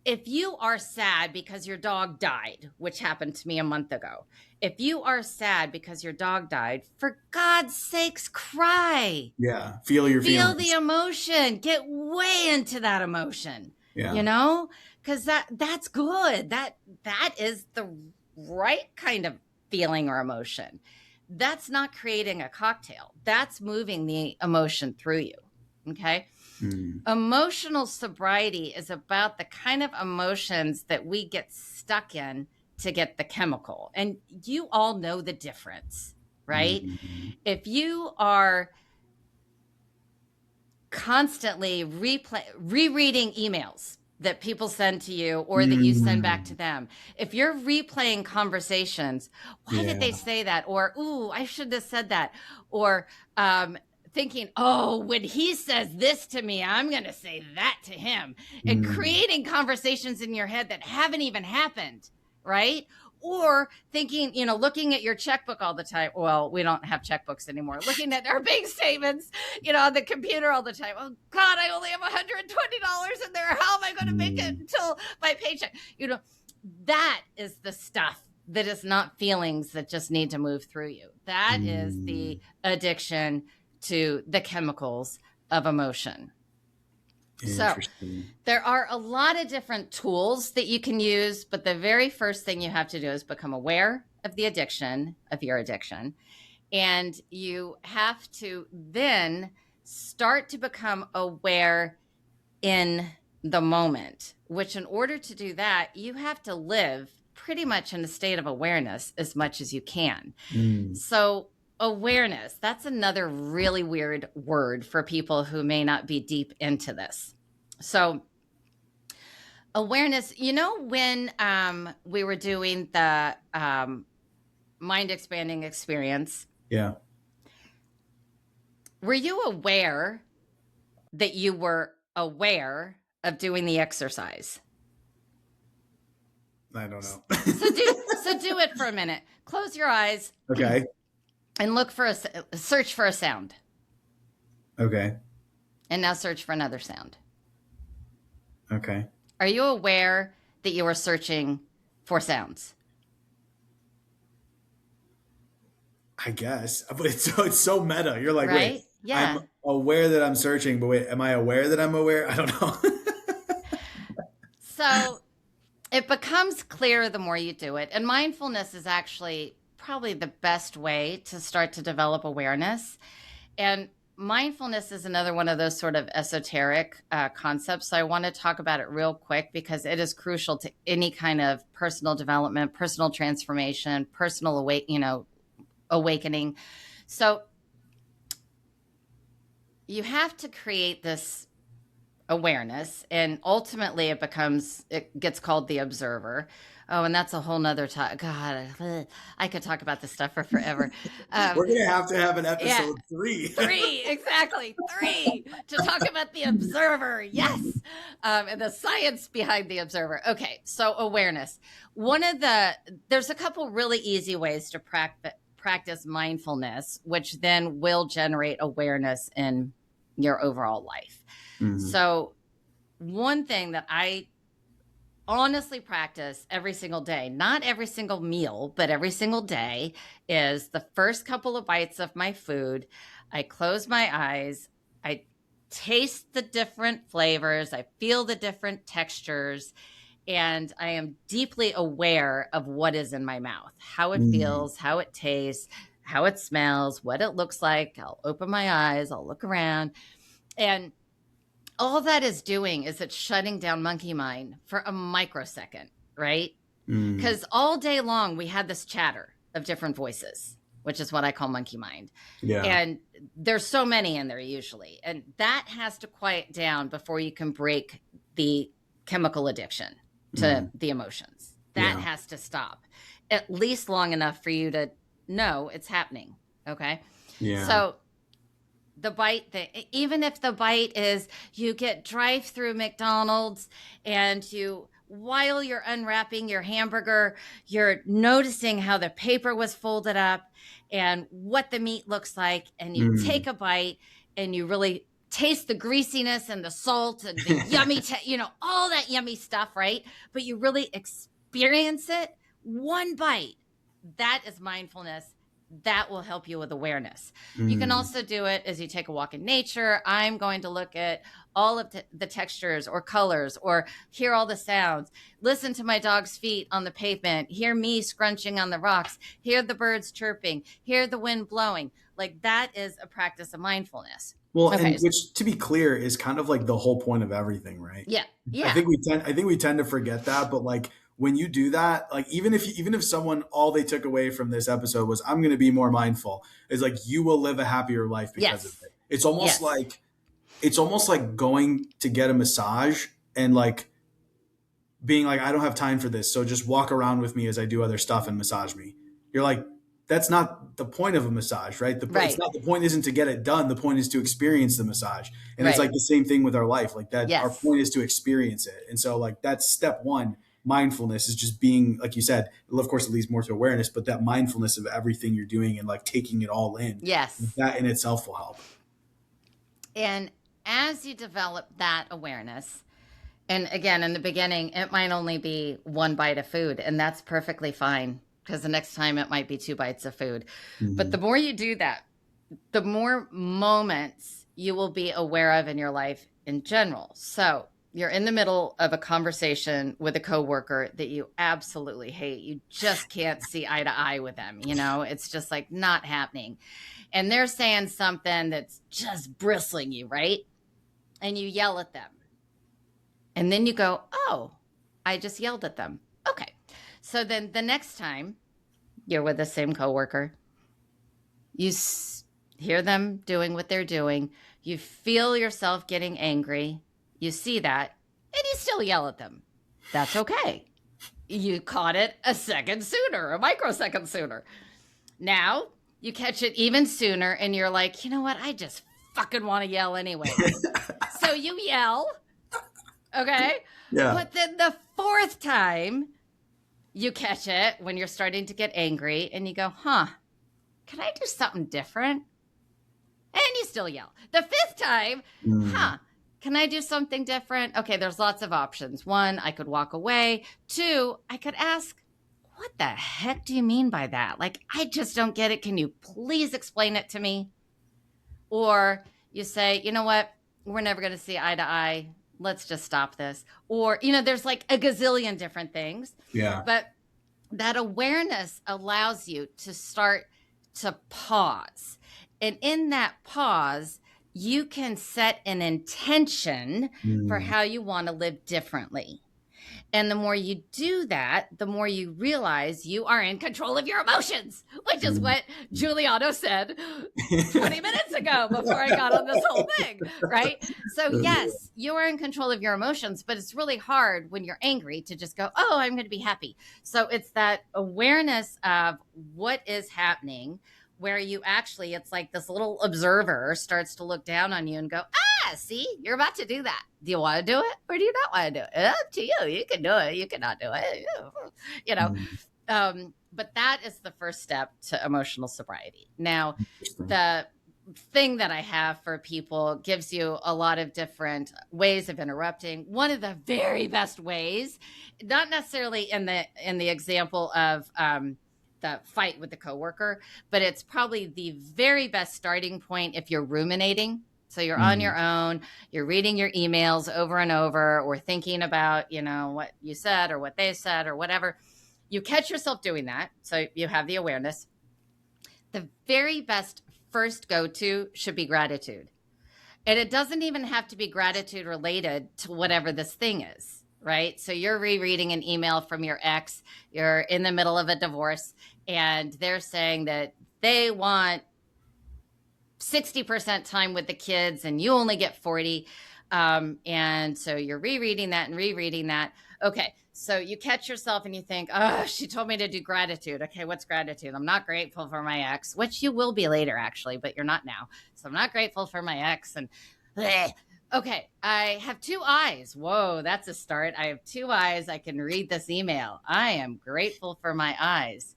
B: if you are sad because your dog died, which happened to me a month ago, if you are sad because your dog died, for God's sakes, cry.
A: Yeah. Feel your feelings.
B: Feel the emotion. Get way into that emotion.
A: Yeah.
B: Because that's good. That is the right kind of feeling or emotion. That's not creating a cocktail. That's moving the emotion through you. Okay. Emotional sobriety is about the kind of emotions that we get stuck in to get the chemical. And you all know the difference, right? If you are constantly rereading emails that people send to you or that you send back to them, if you're replaying conversations, why did they say that? Or, ooh, I shouldn't have said that. Or, thinking, oh, when he says this to me, I'm going to say that to him. And creating conversations in your head that haven't even happened, right? Or thinking, looking at your checkbook all the time. Well, we don't have checkbooks anymore. Looking at our bank statements, on the computer all the time. Oh, God, I only have $120 in there. How am I going to make it until my paycheck? That is the stuff that is not feelings that just need to move through you. That is the addiction to the chemicals of emotion. So there are a lot of different tools that you can use, but the very first thing you have to do is become aware of the addiction, of your addiction. And you have to then start to become aware in the moment, which in order to do that, you have to live pretty much in a state of awareness as much as you can. So awareness, that's another really weird word for people who may not be deep into this. So awareness, when we were doing the mind expanding experience.
A: Yeah.
B: Were you aware that you were aware of doing the exercise?
A: I don't know.
B: So do it for a minute. Close your eyes.
A: Okay.
B: And search for a sound.
A: Okay.
B: And now search for another sound.
A: Okay.
B: Are you aware that you are searching for sounds?
A: I guess, but it's so meta. You're like,
B: right?
A: wait,
B: Yeah.
A: I'm aware that I'm searching, but wait, am I aware that I'm aware? I don't know.
B: So it becomes clearer the more you do it. And mindfulness is actually probably the best way to start to develop awareness. And mindfulness is another one of those sort of esoteric concepts. So I want to talk about it real quick because it is crucial to any kind of personal development, personal transformation, personal awakening. So you have to create this awareness, and ultimately it gets called the observer. Oh, and that's a whole nother talk. God, I could talk about this stuff for forever.
A: We're going to have an episode 3.
B: 3, exactly. 3 to talk about the observer. Yes. And the science behind the observer. Okay. So awareness. There's a couple really easy ways to practice mindfulness, which then will generate awareness in your overall life. Mm-hmm. So one thing that I honestly practice every single day, not every single meal, but every single day, is the first couple of bites of my food, I close my eyes, I taste the different flavors, I feel the different textures, and I am deeply aware of what is in my mouth, how it feels, how it tastes, how it smells, what it looks like. I'll open my eyes, I'll look around, and all that is doing is it's shutting down monkey mind for a microsecond, right? Because all day long we had this chatter of different voices, which is what I call monkey mind. Yeah. And there's so many in there usually. And that has to quiet down before you can break the chemical addiction to the emotions. That has to stop at least long enough for you to know it's happening. Okay. Yeah. So the bite thing, even if the bite is you get drive-through McDonald's and while you're unwrapping your hamburger, you're noticing how the paper was folded up and what the meat looks like. And you take a bite and you really taste the greasiness and the salt and the yummy, all that yummy stuff, right? But you really experience it. One bite, that is mindfulness. That will help you with awareness. You can also do it as you take a walk in nature. I'm going to look at all of the textures or colors or hear all the sounds, listen to my dog's feet on the pavement, hear me scrunching on the rocks, hear the birds chirping, hear the wind blowing. Like that is a practice of mindfulness.
A: Well, okay. And which, to be clear, is kind of like the whole point of everything, right?
B: Yeah. Yeah.
A: I think we tend to forget that, but like when you do that, like even if someone, all they took away from this episode was I'm going to be more mindful, is like you will live a happier life because of it. It's almost like going to get a massage and like being like, I don't have time for this, so just walk around with me as I do other stuff and massage me. You're like, that's not the point of a massage, right? It's not, the point isn't to get it done. The point is to experience the massage. And it's like the same thing with our life. Like that, our point is to experience it. And so like that's step one. Mindfulness is just being, like you said, of course it leads more to awareness, but that mindfulness of everything you're doing and like taking it all in.
B: Yes.
A: That in itself will help.
B: And as you develop that awareness, and again, in the beginning, it might only be one bite of food, and that's perfectly fine because the next time it might be 2 bites of food. But the more you do that, the more moments you will be aware of in your life in general. So you're in the middle of a conversation with a coworker that you absolutely hate. You just can't see eye to eye with them. It's just like not happening. And they're saying something that's just bristling you, right? And you yell at them. And then you go, oh, I just yelled at them. Okay. So then the next time you're with the same coworker, you hear them doing what they're doing. You feel yourself getting angry. You see that, and you still yell at them. That's okay. You caught it a second sooner, a microsecond sooner. Now you catch it even sooner, and you're like, you know what? I just fucking want to yell anyway. So you yell, okay?
A: Yeah.
B: But then the fourth time you catch it when you're starting to get angry and you go, can I do something different? And you still yell. The fifth time, can I do something different? Okay, there's lots of options. One, I could walk away. Two, I could ask, what the heck do you mean by that? Like, I just don't get it. Can you please explain it to me? Or you say, you know what? We're never going to see eye to eye. Let's just stop this. Or, there's like a gazillion different things.
A: Yeah.
B: But that awareness allows you to start to pause. And in that pause, you can set an intention for how you want to live differently. And the more you do that, the more you realize you are in control of your emotions, which is what Giuliano said 20 minutes ago before I got on this whole thing, right? So yes, you are in control of your emotions, but it's really hard when you're angry to just go, oh, I'm going to be happy. So it's that awareness of what is happening where you actually, it's like this little observer starts to look down on you and go, see, you're about to do that. Do you want to do it or do you not want to do it? It's up to you. You can do it. You cannot do it. But that is the first step to emotional sobriety. Now, the thing that I have for people gives you a lot of different ways of interrupting. One of the very best ways, not necessarily in the example of the fight with the coworker, but it's probably the very best starting point if you're ruminating. So you're on your own, you're reading your emails over and over, or thinking about, what you said or what they said or whatever. You catch yourself doing that. So you have the awareness. The very best first go-to should be gratitude. And it doesn't even have to be gratitude related to whatever this thing is, right? So you're rereading an email from your ex, you're in the middle of a divorce, and they're saying that they want 60% time with the kids and you only get 40. And so you're rereading that and rereading that. Okay. So you catch yourself and you think, oh, she told me to do gratitude. Okay. What's gratitude? I'm not grateful for my ex, which you will be later actually, but you're not now. So I'm not grateful for my ex and okay. I have two eyes. Whoa, that's a start. I have two eyes. I can read this email. I am grateful for my eyes.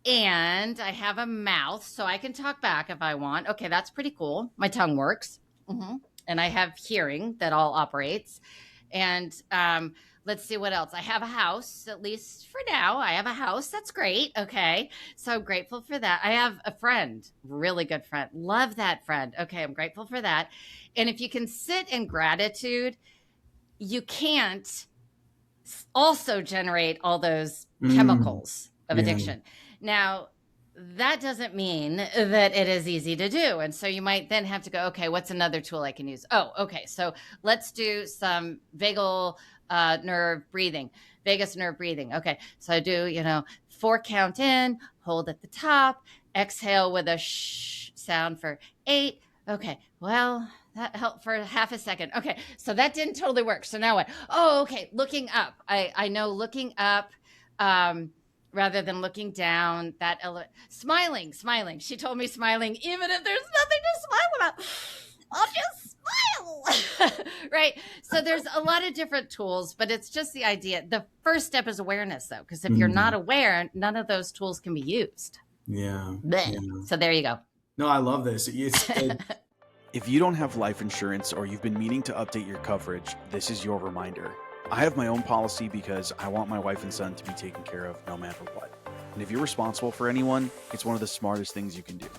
B: And I have a mouth, so I can talk back if I want. Okay, that's pretty cool. My tongue works. And I have hearing that all operates. And let's see what else. I have a house, at least for now. I have a house. That's great. Okay, so I'm grateful for that. I have a friend, really good friend. Love that friend. Okay, I'm grateful for that. And if you can sit in gratitude, you can't also generate all those chemicals of addiction. Now, that doesn't mean that it is easy to do. And so you might then have to go, okay, what's another tool I can use? Oh, okay. So let's do some vagus nerve breathing. Okay. So I do, 4 count in, hold at the top, exhale with a shh sound for 8. Okay. Well, that helped for half a second. Okay. So that didn't totally work. So now what? Oh, okay. Looking up. I know looking up, rather than looking down, smiling. She told me smiling, even if there's nothing to smile about, I'll just smile. Right? So there's a lot of different tools, but it's just the idea. The first step is awareness, though, because if you're not aware, none of those tools can be used.
A: Yeah.
B: So there you go.
A: No, I love this.
C: If you don't have life insurance or you've been meaning to update your coverage, this is your reminder. I have my own policy because I want my wife and son to be taken care of no matter what. And if you're responsible for anyone, it's one of the smartest things you can do.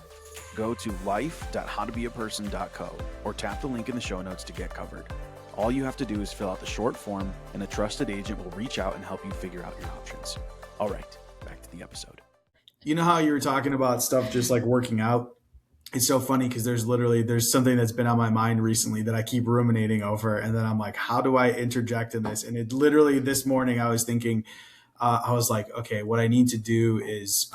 C: Go to life.howtobeaperson.co or tap the link in the show notes to get covered. All you have to do is fill out the short form and a trusted agent will reach out and help you figure out your options. All right, back to the episode.
A: You know how you were talking about stuff just like working out? It's so funny because there's something that's been on my mind recently that I keep ruminating over. And then I'm like, how do I interject in this? And it literally this morning I was thinking, I was like, okay, what I need to do is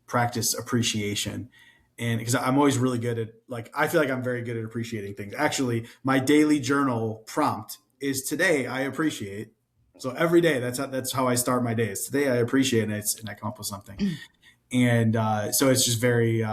A: practice appreciation. And because I'm always really good at I feel like I'm very good at appreciating things. Actually, my daily journal prompt is today I appreciate. So every day that's how I start my day. Is today I appreciate it and I come up with something. And so it's just very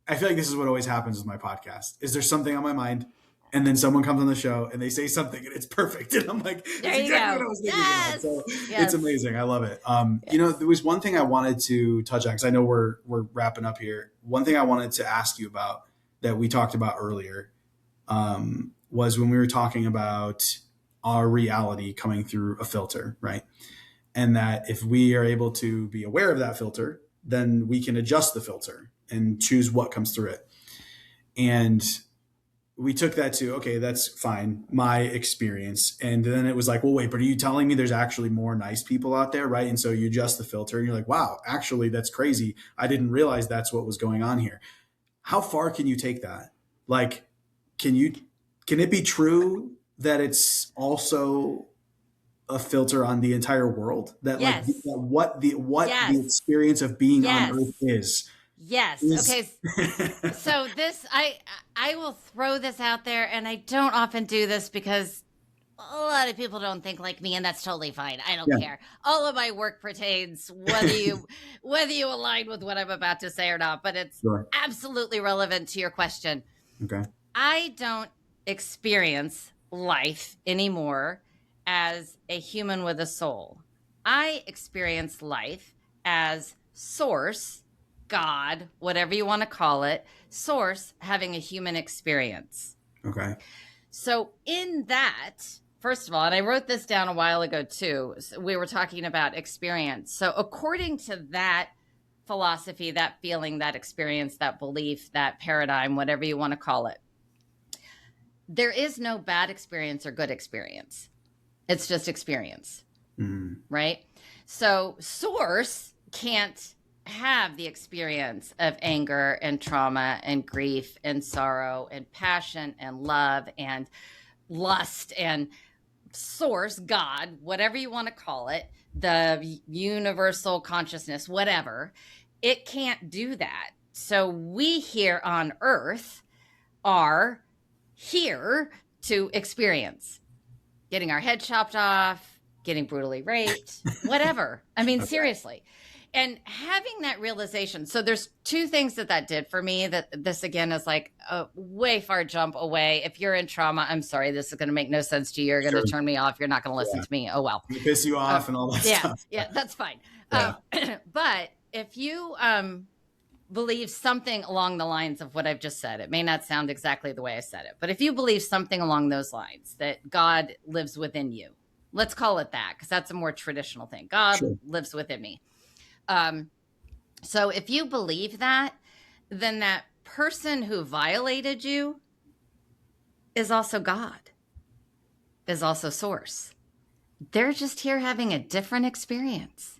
A: I feel like this is what always happens with my podcast. Is there something on my mind, and then someone comes on the show and they say something and it's perfect, and I'm like,
B: There
A: that's
B: you
A: exactly
B: go.
A: what I was thinking
B: Yes.
A: about. So
B: Yes.
A: it's amazing. I love it.
B: Yes.
A: You know, there was one thing I wanted to touch on because I know we're wrapping up here. One thing I wanted to ask you about that we talked about earlier was when we were talking about our reality coming through a filter, right? And that if we are able to be aware of that filter, then we can adjust the filter and choose what comes through it. And we took that to, okay, that's fine, my experience. And then it was like, well, wait, but are you telling me there's actually more nice people out there, right? And so you adjust the filter and you're like, wow, actually, that's crazy. I didn't realize that's what was going on here. How far can you take that? Like, can it be true that it's also a filter on the entire world? That
B: Yes.
A: what the
B: Yes.
A: experience of being
B: Yes.
A: on Earth is.
B: Yes. Okay. So this, I will throw this out there, and I don't often do this because a lot of people don't think like me, and that's totally fine. I don't care. All of my work pertains whether you align with what I'm about to say or not, but it's absolutely relevant to your question.
A: Okay.
B: I don't experience life anymore as a human with a soul. I experience life as source, God, whatever you want to call it, source having a human experience.
A: Okay.
B: So in that, first of all, and I wrote this down a while ago too, we were talking about experience. So according to that philosophy, that feeling, that experience, that belief, that paradigm, whatever you want to call it, there is no bad experience or good experience. It's just experience, right? So source can't have the experience of anger and trauma and grief and sorrow and passion and love and lust and source, God, whatever you want to call it, the universal consciousness, whatever, it can't do that. So we here on Earth are here to experience getting our head chopped off, getting brutally raped, whatever. I mean, seriously. And having that realization. So there's two things that did for me. That this again is like a way far jump away. If you're in trauma, I'm sorry, this is going to make no sense to you. You're going to turn me off. You're not going to listen to me. Oh, well.
A: We piss you off and all that stuff.
B: Yeah, that's fine. But if you believe something along the lines of what I've just said, it may not sound exactly the way I said it, but if you believe something along those lines, that God lives within you, let's call it that, because that's a more traditional thing. God lives within me. So if you believe that, then that person who violated you is also God, is also source. They're just here having a different experience.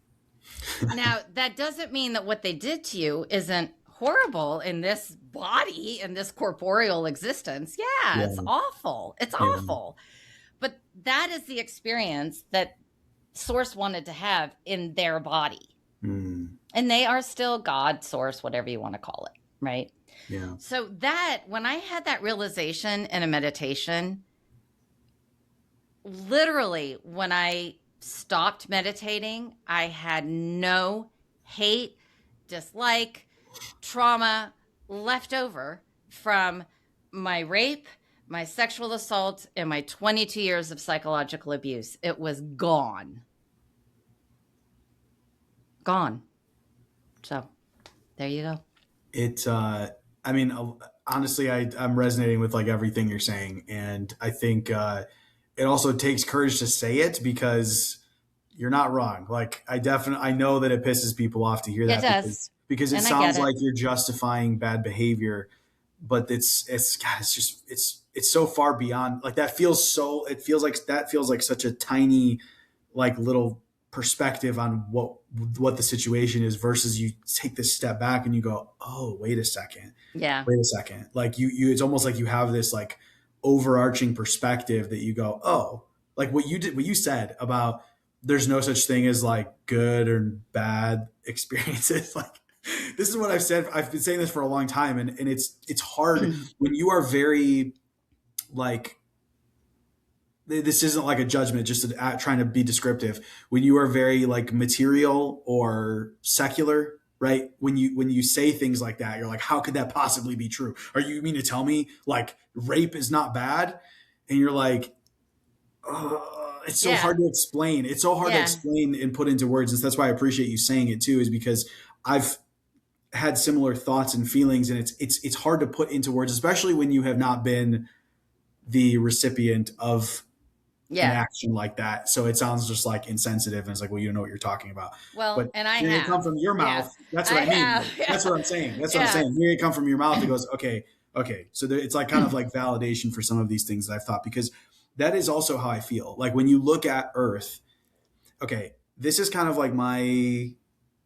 B: Now, that doesn't mean that what they did to you isn't horrible in this body, in this corporeal existence. Yeah. It's awful. It's awful. But that is the experience that source wanted to have in their body. And they are still God, source, whatever you want to call it, right?
A: Yeah.
B: So that, when I had that realization in a meditation, literally when I stopped meditating, I had no hate, dislike, trauma left over from my rape, my sexual assault, and my 22 years of psychological abuse. It was gone. Gone. So there you go.
A: I mean, honestly, I'm resonating with like everything you're saying. And I think it also takes courage to say it because you're not wrong. Like I know that it pisses people off to hear that.
B: It does.
A: Because it sounds like you're justifying bad behavior, but it's so far beyond, like that feels like such a tiny, like little perspective on what the situation is versus you take this step back and you go, oh, wait a second.
B: Yeah.
A: Wait a second. Like you it's almost like you have this like overarching perspective that you go, oh, like what you said about there's no such thing as like good or bad experiences. Like this is what I've said. I've been saying this for a long time, and it's hard when you are very like, this isn't like a judgment, just trying to be descriptive. When you are very like material or secular right? When you say things like that, you're like, how could that possibly be true? Are you mean to tell me like rape is not bad? And you're like, it's so
B: Yeah.
A: hard to explain. It's so hard to
B: Yeah.
A: explain and put into words. And that's why I appreciate you saying it too, is because I've had similar thoughts and feelings, and it's hard to put into words, especially when you have not been the recipient of an
B: Yeah.
A: action like that. So it sounds just like insensitive, and it's like, well, you don't know what you're talking about.
B: Well,
A: But
B: and I
A: hearing it come
B: have.
A: from your mouth, that's what
B: I
A: I mean.
B: have, yeah.
A: That's what I'm saying. That's what I'm
B: Yeah.
A: saying. Hearing it come from your mouth, it goes, okay. So there, it's like kind of like validation for some of these things that I've thought, because that is also how I feel. Like when you look at Earth, okay, this is kind of like my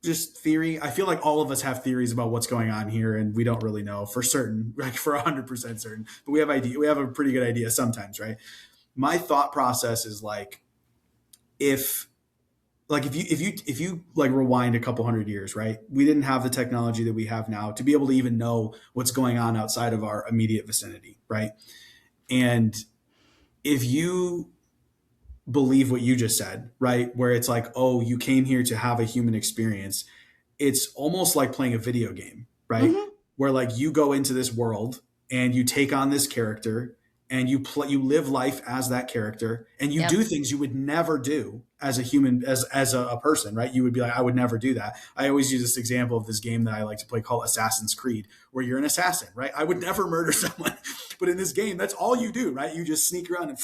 A: just theory. I feel like all of us have theories about what's going on here, and we don't really know for certain, like for 100% certain, but we have a pretty good idea sometimes, right? My thought process is like, if you like rewind a couple hundred years, right? We didn't have the technology that we have now to be able to even know what's going on outside of our immediate vicinity, right? And if you believe what you just said, right? Where it's like, oh, you came here to have a human experience. It's almost like playing a video game, right?
B: Mhm.
A: Where like you go into this world and you take on this character and you live life as that character, and you
B: Yep.
A: do things you would never do as a human, as a person, right? You would be like, I would never do that. I always use this example of this game that I like to play called Assassin's Creed, where you're an assassin, right? I would never murder someone, but in this game, that's all you do, right? You just sneak around and,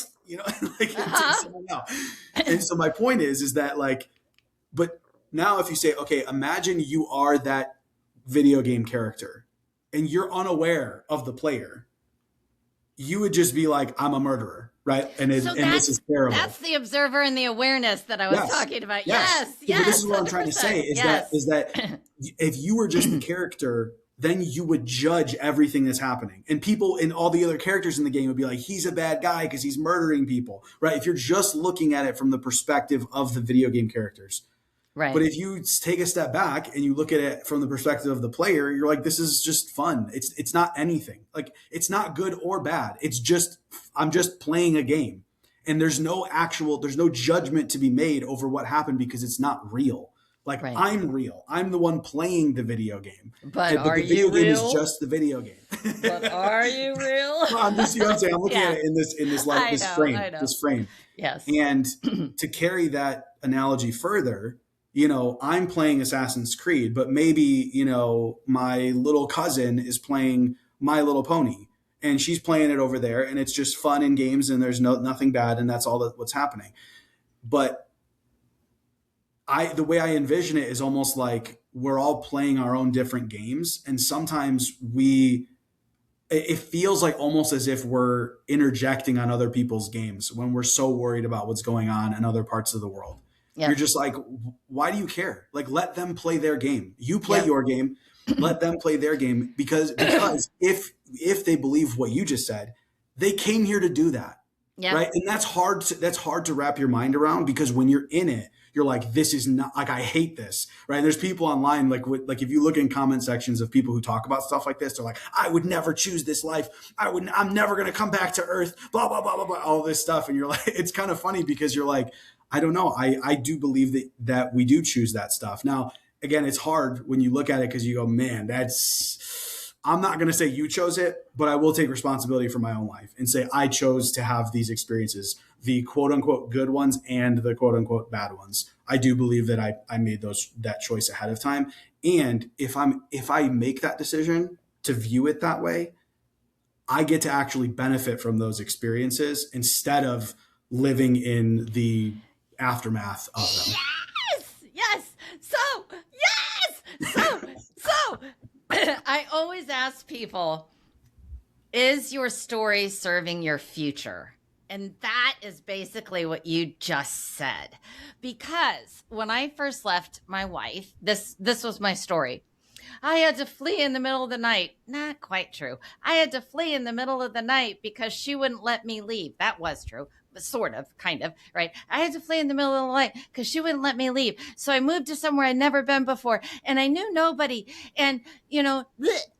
A: like take someone out. And so my point is that like, but now if you say, okay, imagine you are that video game character and you're unaware of the player, you would just be like, I'm a murderer, right? And this is terrible.
B: That's the observer and the awareness that I was talking about. Yes.
A: But this is what I'm trying to say is that if you were just the character, then you would judge everything that's happening. And people and all the other characters in the game would be like, he's a bad guy because he's murdering people, right? If you're just looking at it from the perspective of the video game characters.
B: Right.
A: But if you take a step back and you look at it from the perspective of the player, you're like, this is just fun. It's not anything. Like, it's not good or bad. It's just, I'm just playing a game. And there's no judgment to be made over what happened because it's not real. Like, right. I'm real. I'm the one playing the video game.
B: But are
A: the video
B: you
A: game
B: real?
A: is just the video game.
B: But are you real?
A: Well, I'm just, you know what I'm saying? I'm looking at it in this frame.
B: Yes.
A: And to carry that analogy further, I'm playing Assassin's Creed, but maybe, my little cousin is playing My Little Pony and she's playing it over there and it's just fun in games and there's nothing bad and that's all what's happening. But the way I envision it is almost like we're all playing our own different games. And sometimes it feels like almost as if we're interjecting on other people's games when we're so worried about what's going on in other parts of the world. Yep. You're just like, why do you care? Like, let them play their game. You play your game. Let them play their game because if they believe what you just said, they came here to do that, right? And that's hard to wrap your mind around because when you're in it, you're like, this is not like I hate this, right? And there's people online like if you look in comment sections of people who talk about stuff like this, they're like, I would never choose this life. I'm never going to come back to Earth. Blah blah blah blah blah. All this stuff, and you're like, it's kind of funny because you're like, I don't know. I do believe that we do choose that stuff. Now, again, it's hard when you look at it because you go, man, I'm not going to say you chose it, but I will take responsibility for my own life and say I chose to have these experiences, the quote unquote good ones and the quote unquote bad ones. I do believe that I made that choice ahead of time. And if I make that decision to view it that way, I get to actually benefit from those experiences instead of living in the aftermath of them.
B: Yes. So I always ask people, is your story serving your future? And that is basically what you just said. Because when I first left my wife, this was my story. I had to flee in the middle of the night. Not quite true. I had to flee in the middle of the night because she wouldn't let me leave. That was true. Sort of, kind of, right? I had to flee in the middle of the night because she wouldn't let me leave. So I moved to somewhere I'd never been before and I knew nobody and,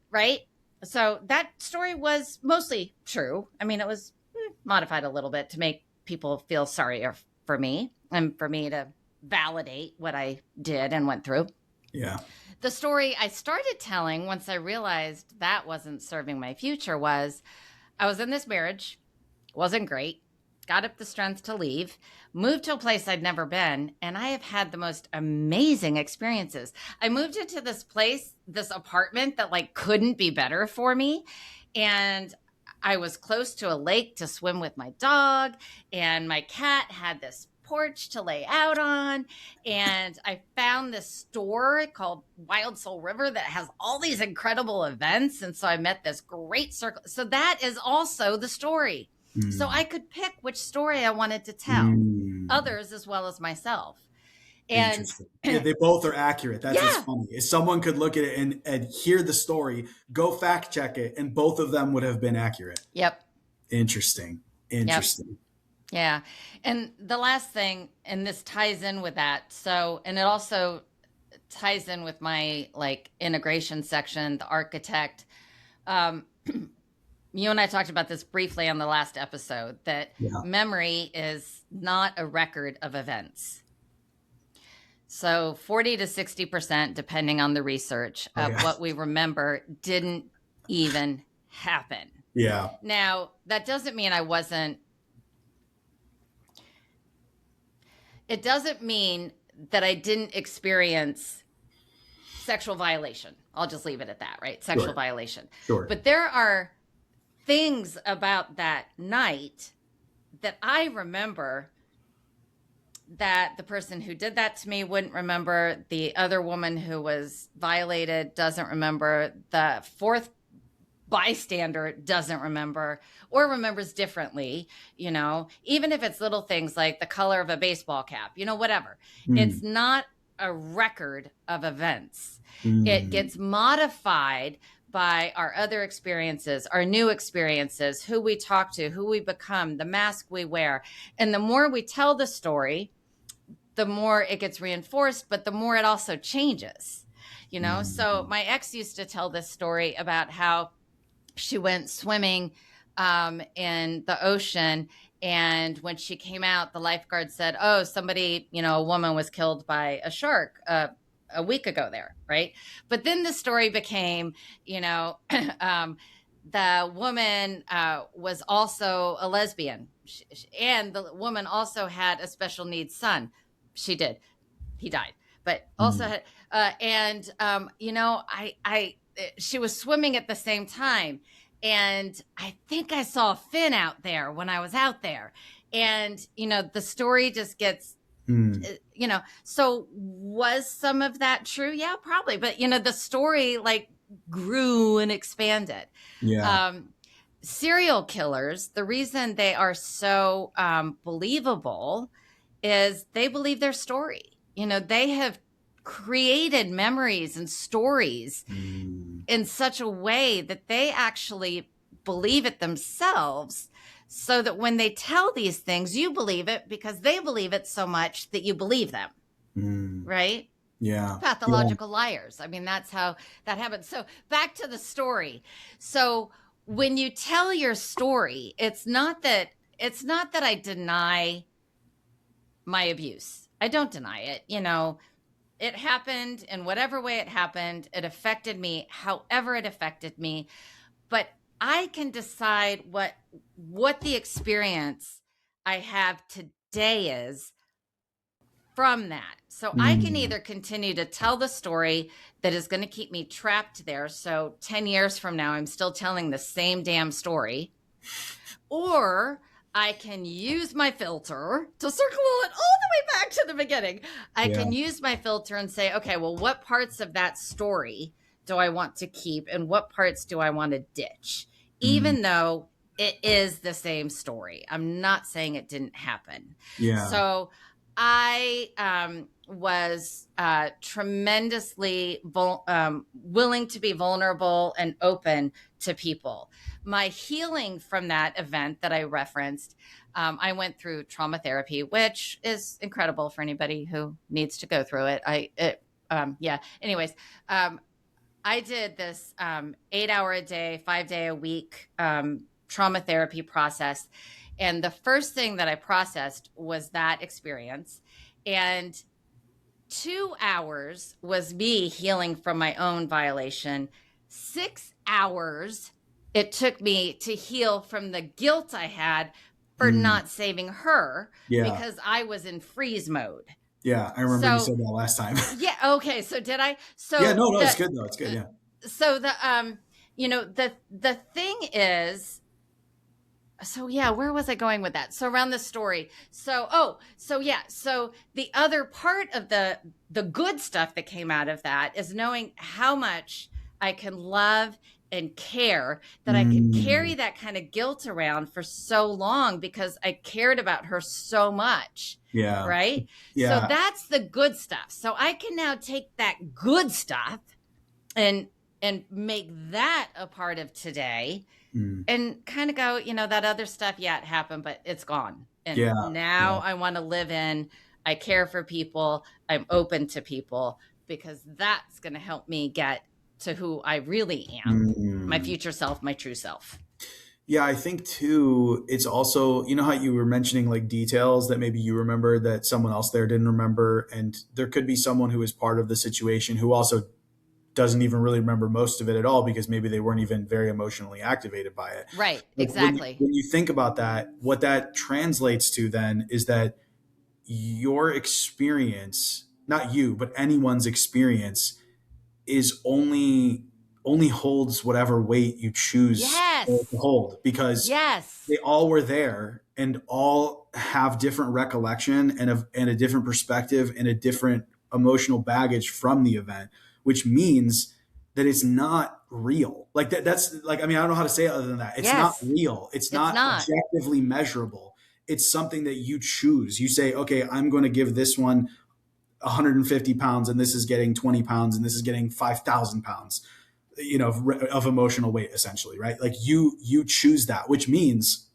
B: right? So that story was mostly true. I mean, it was modified a little bit to make people feel sorry for me and for me to validate what I did and went through.
A: Yeah.
B: The story I started telling once I realized that wasn't serving my future was I was in this marriage, wasn't great, got up the strength to leave, moved to a place I'd never been, and I have had the most amazing experiences. I moved into this place, this apartment that like couldn't be better for me. And I was close to a lake to swim with my dog, and my cat had this porch to lay out on. And I found this store called Wild Soul River that has all these incredible events. And so I met this great circle. So that is also the story. So I could pick which story I wanted to tell, others as well as myself. And
A: yeah, they both are accurate. That's what's
B: Yeah.
A: funny. If someone could look at it and hear the story, go fact check it, and both of them would have been accurate.
B: Yep.
A: Interesting.
B: Yeah. And the last thing, and this ties in with that. So, and it also ties in with my like integration section, the architect. You and I talked about this briefly on the last episode, that memory is not a record of events. So 40 to 60%, depending on the research, of what we remember didn't even happen.
A: Yeah.
B: Now, that doesn't mean it doesn't mean that I didn't experience sexual violation. I'll just leave it at that, right? Sexual violation.
A: Sure.
B: But there are things about that night that I remember that the person who did that to me wouldn't remember. The other woman who was violated doesn't remember. The fourth bystander doesn't remember, or remembers differently, you know, even if it's little things like the color of a baseball cap, you know, whatever. It's not a record of events. It gets modified by our other experiences, our new experiences, who we talk to, who we become, the mask we wear. And the more we tell the story, the more it gets reinforced, but the more it also changes, you know? So my ex used to tell this story about how she went swimming in the ocean. And when she came out, the lifeguard said, oh, somebody, you know, a woman was killed by a shark a week ago there, right? But then the story became, you know, the woman was also a lesbian. And the woman also had a special needs son. She did. He died. But also had, you know, she was swimming at the same time. And I think I saw a fin out there when I was out there. And, you know, the story just gets, you know, so was some of that true? Yeah, probably. But, you know, the story like grew and expanded.
A: Yeah.
B: Serial killers, the reason they are so believable is they believe their story. You know, they have created memories and stories in such a way that they actually believe it themselves, so that when they tell these things, you believe it because they believe it so much that you believe them. Right?
A: Yeah.
B: Pathological liars. I mean, that's how that happens. So back to the story. So when you tell your story, it's not that I deny my abuse. I don't deny it. You know, it happened in whatever way it happened. It affected me, however it affected me. But I can decide what the experience I have today is from that. So I can either continue to tell the story that is going to keep me trapped there. So 10 years from now, I'm still telling the same damn story. Or I can use my filter to circle it all the way back to the beginning. I can use my filter and say, okay, well, what parts of that story do I want to keep and what parts do I want to ditch? Even though it is the same story. I'm not saying it didn't happen.
A: Yeah.
B: So I was tremendously willing to be vulnerable and open to people. My healing from that event that I referenced, I went through trauma therapy, which is incredible for anybody who needs to go through it. Anyways, I did this 8-hour a day, 5-day a week trauma therapy process. And the first thing that I processed was that experience. And 2 hours was me healing from my own violation. 6 hours it took me to heal from the guilt I had for not saving her because I was in freeze mode.
A: Yeah, I remember you said that last time.
B: Yeah, okay. So did I? So
A: yeah, no, it's good though. It's good, yeah.
B: So the thing is, so yeah, where was I going with that? So around the story. So the other part of the good stuff that came out of that is knowing how much I can love and care, that I could carry that kind of guilt around for so long because I cared about her so much.
A: Yeah.
B: Right.
A: Yeah.
B: So that's the good stuff. So I can now take that good stuff and make that a part of today. And kind of go, that other stuff, it happened, but it's gone. And now I want to live in, I care for people, I'm open to people, because that's going to help me get to who I really am, my future self, my true self.
A: Yeah, I think too, it's also, how you were mentioning like details that maybe you remember that someone else there didn't remember. And there could be someone who is part of the situation who also doesn't even really remember most of it at all because maybe they weren't even very emotionally activated by it.
B: Right,
A: like
B: exactly.
A: When you think about that, what that translates to then is that your experience, not you, but anyone's experience is only holds whatever weight you choose to hold, because they all were there and all have different recollection and a different perspective and a different emotional baggage from the event, which means that it's not real. Like that's like, I don't know how to say it other than that. It's not real. It's not objectively measurable. It's something that you choose. You say, okay, I'm going to give this one 150 pounds and this is getting 20 pounds and this is getting 5,000 pounds, of emotional weight, essentially, right? Like you choose that, which means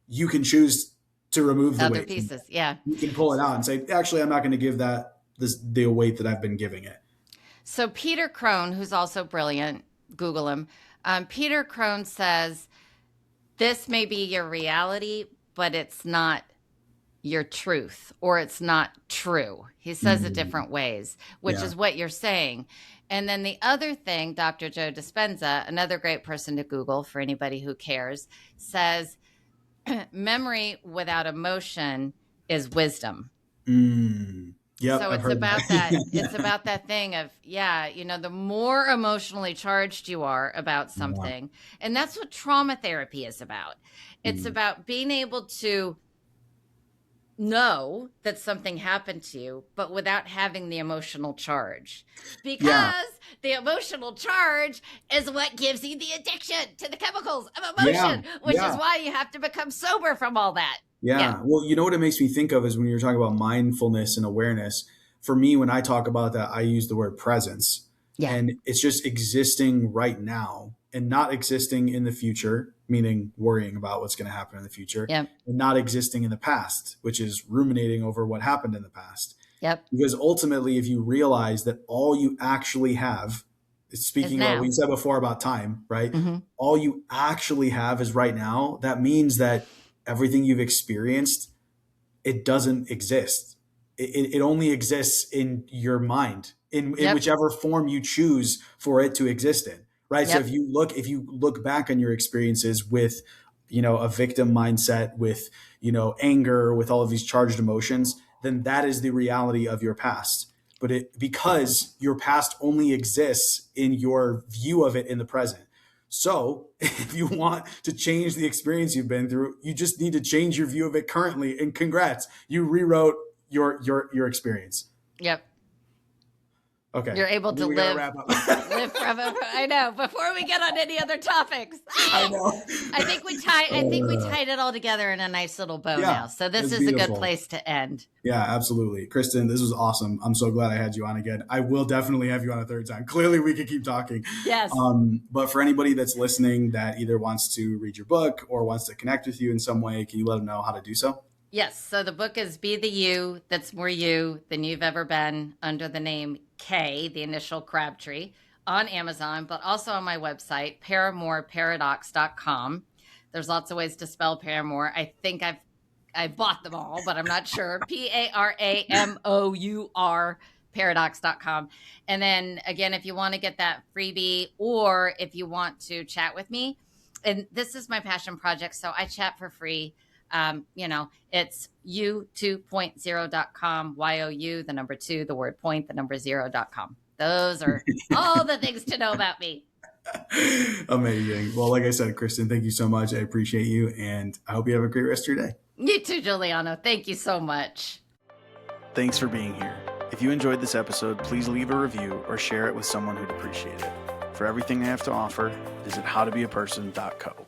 A: you can choose to remove the
B: other
A: weight.
B: pieces. Yeah.
A: You can pull it out and say, actually, I'm not going to give that the weight that I've been giving it.
B: So Peter Crone, who's also brilliant, Google him. Peter Crone says, this may be your reality, but it's not your truth, or it's not true. He says it different ways, which is what you're saying. And then the other thing, Dr. Joe Dispenza, another great person to Google for anybody who cares, says memory without emotion is wisdom.
A: Yep,
B: so it's about that. It's about that thing of, the more emotionally charged you are about something, and that's what trauma therapy is about. It's about being able to know that something happened to you, but without having the emotional charge, because the emotional charge is what gives you the addiction to the chemicals of emotion, which is why you have to become sober from all that.
A: Well, you know what it makes me think of is when you're talking about mindfulness and awareness. For me, when I talk about that, I use the word presence. And it's just existing right now and not existing in the future, meaning worrying about what's going to happen in the future, and not existing in the past, which is ruminating over what happened in the past. Because ultimately, if you realize that all you actually have, speaking about what you said before about time, right? All you actually have is right now. That means that everything you've experienced, it doesn't exist. It only exists in your mind, in whichever form you choose for it to exist in, right? So if you look back on your experiences with, a victim mindset, with, anger, with all of these charged emotions, then that is the reality of your past. But because your past only exists in your view of it in the present. So if you want to change the experience you've been through, you just need to change your view of it currently. And congrats, you rewrote your experience. Okay.
B: You're able to live from it. I know. Before we get on any other topics,
A: I know.
B: I think we tied it all together in a nice little bow now. So this is beautiful. A good place to end.
A: Yeah, absolutely. Kristen, this was awesome. I'm so glad I had you on again. I will definitely have you on a third time. Clearly we could keep talking.
B: Yes.
A: But for anybody that's listening that either wants to read your book or wants to connect with you in some way, can you let them know how to do so?
B: Yes. So the book is Be the You That's More You Than You've Ever Been, under the name K, the initial Crabtree, on Amazon, but also on my website, paramourparadox.com. There's lots of ways to spell Paramour. I think I've I bought them all, but I'm not sure. Paramour Paradox.com. And then again, if you want to get that freebie, or if you want to chat with me, and this is my passion project, so I chat for free. It's u2.0.com, YOU, the number 2, the word point, the number 0.com. Those are all the things to know about me.
A: Amazing. Well, like I said, Kristen, thank you so much. I appreciate you, and I hope you have a great rest of your day.
B: You too, Giuliano. Thank you so much.
C: Thanks for being here. If you enjoyed this episode, please leave a review or share it with someone who'd appreciate it. For everything I have to offer, visit howtobeaperson.co.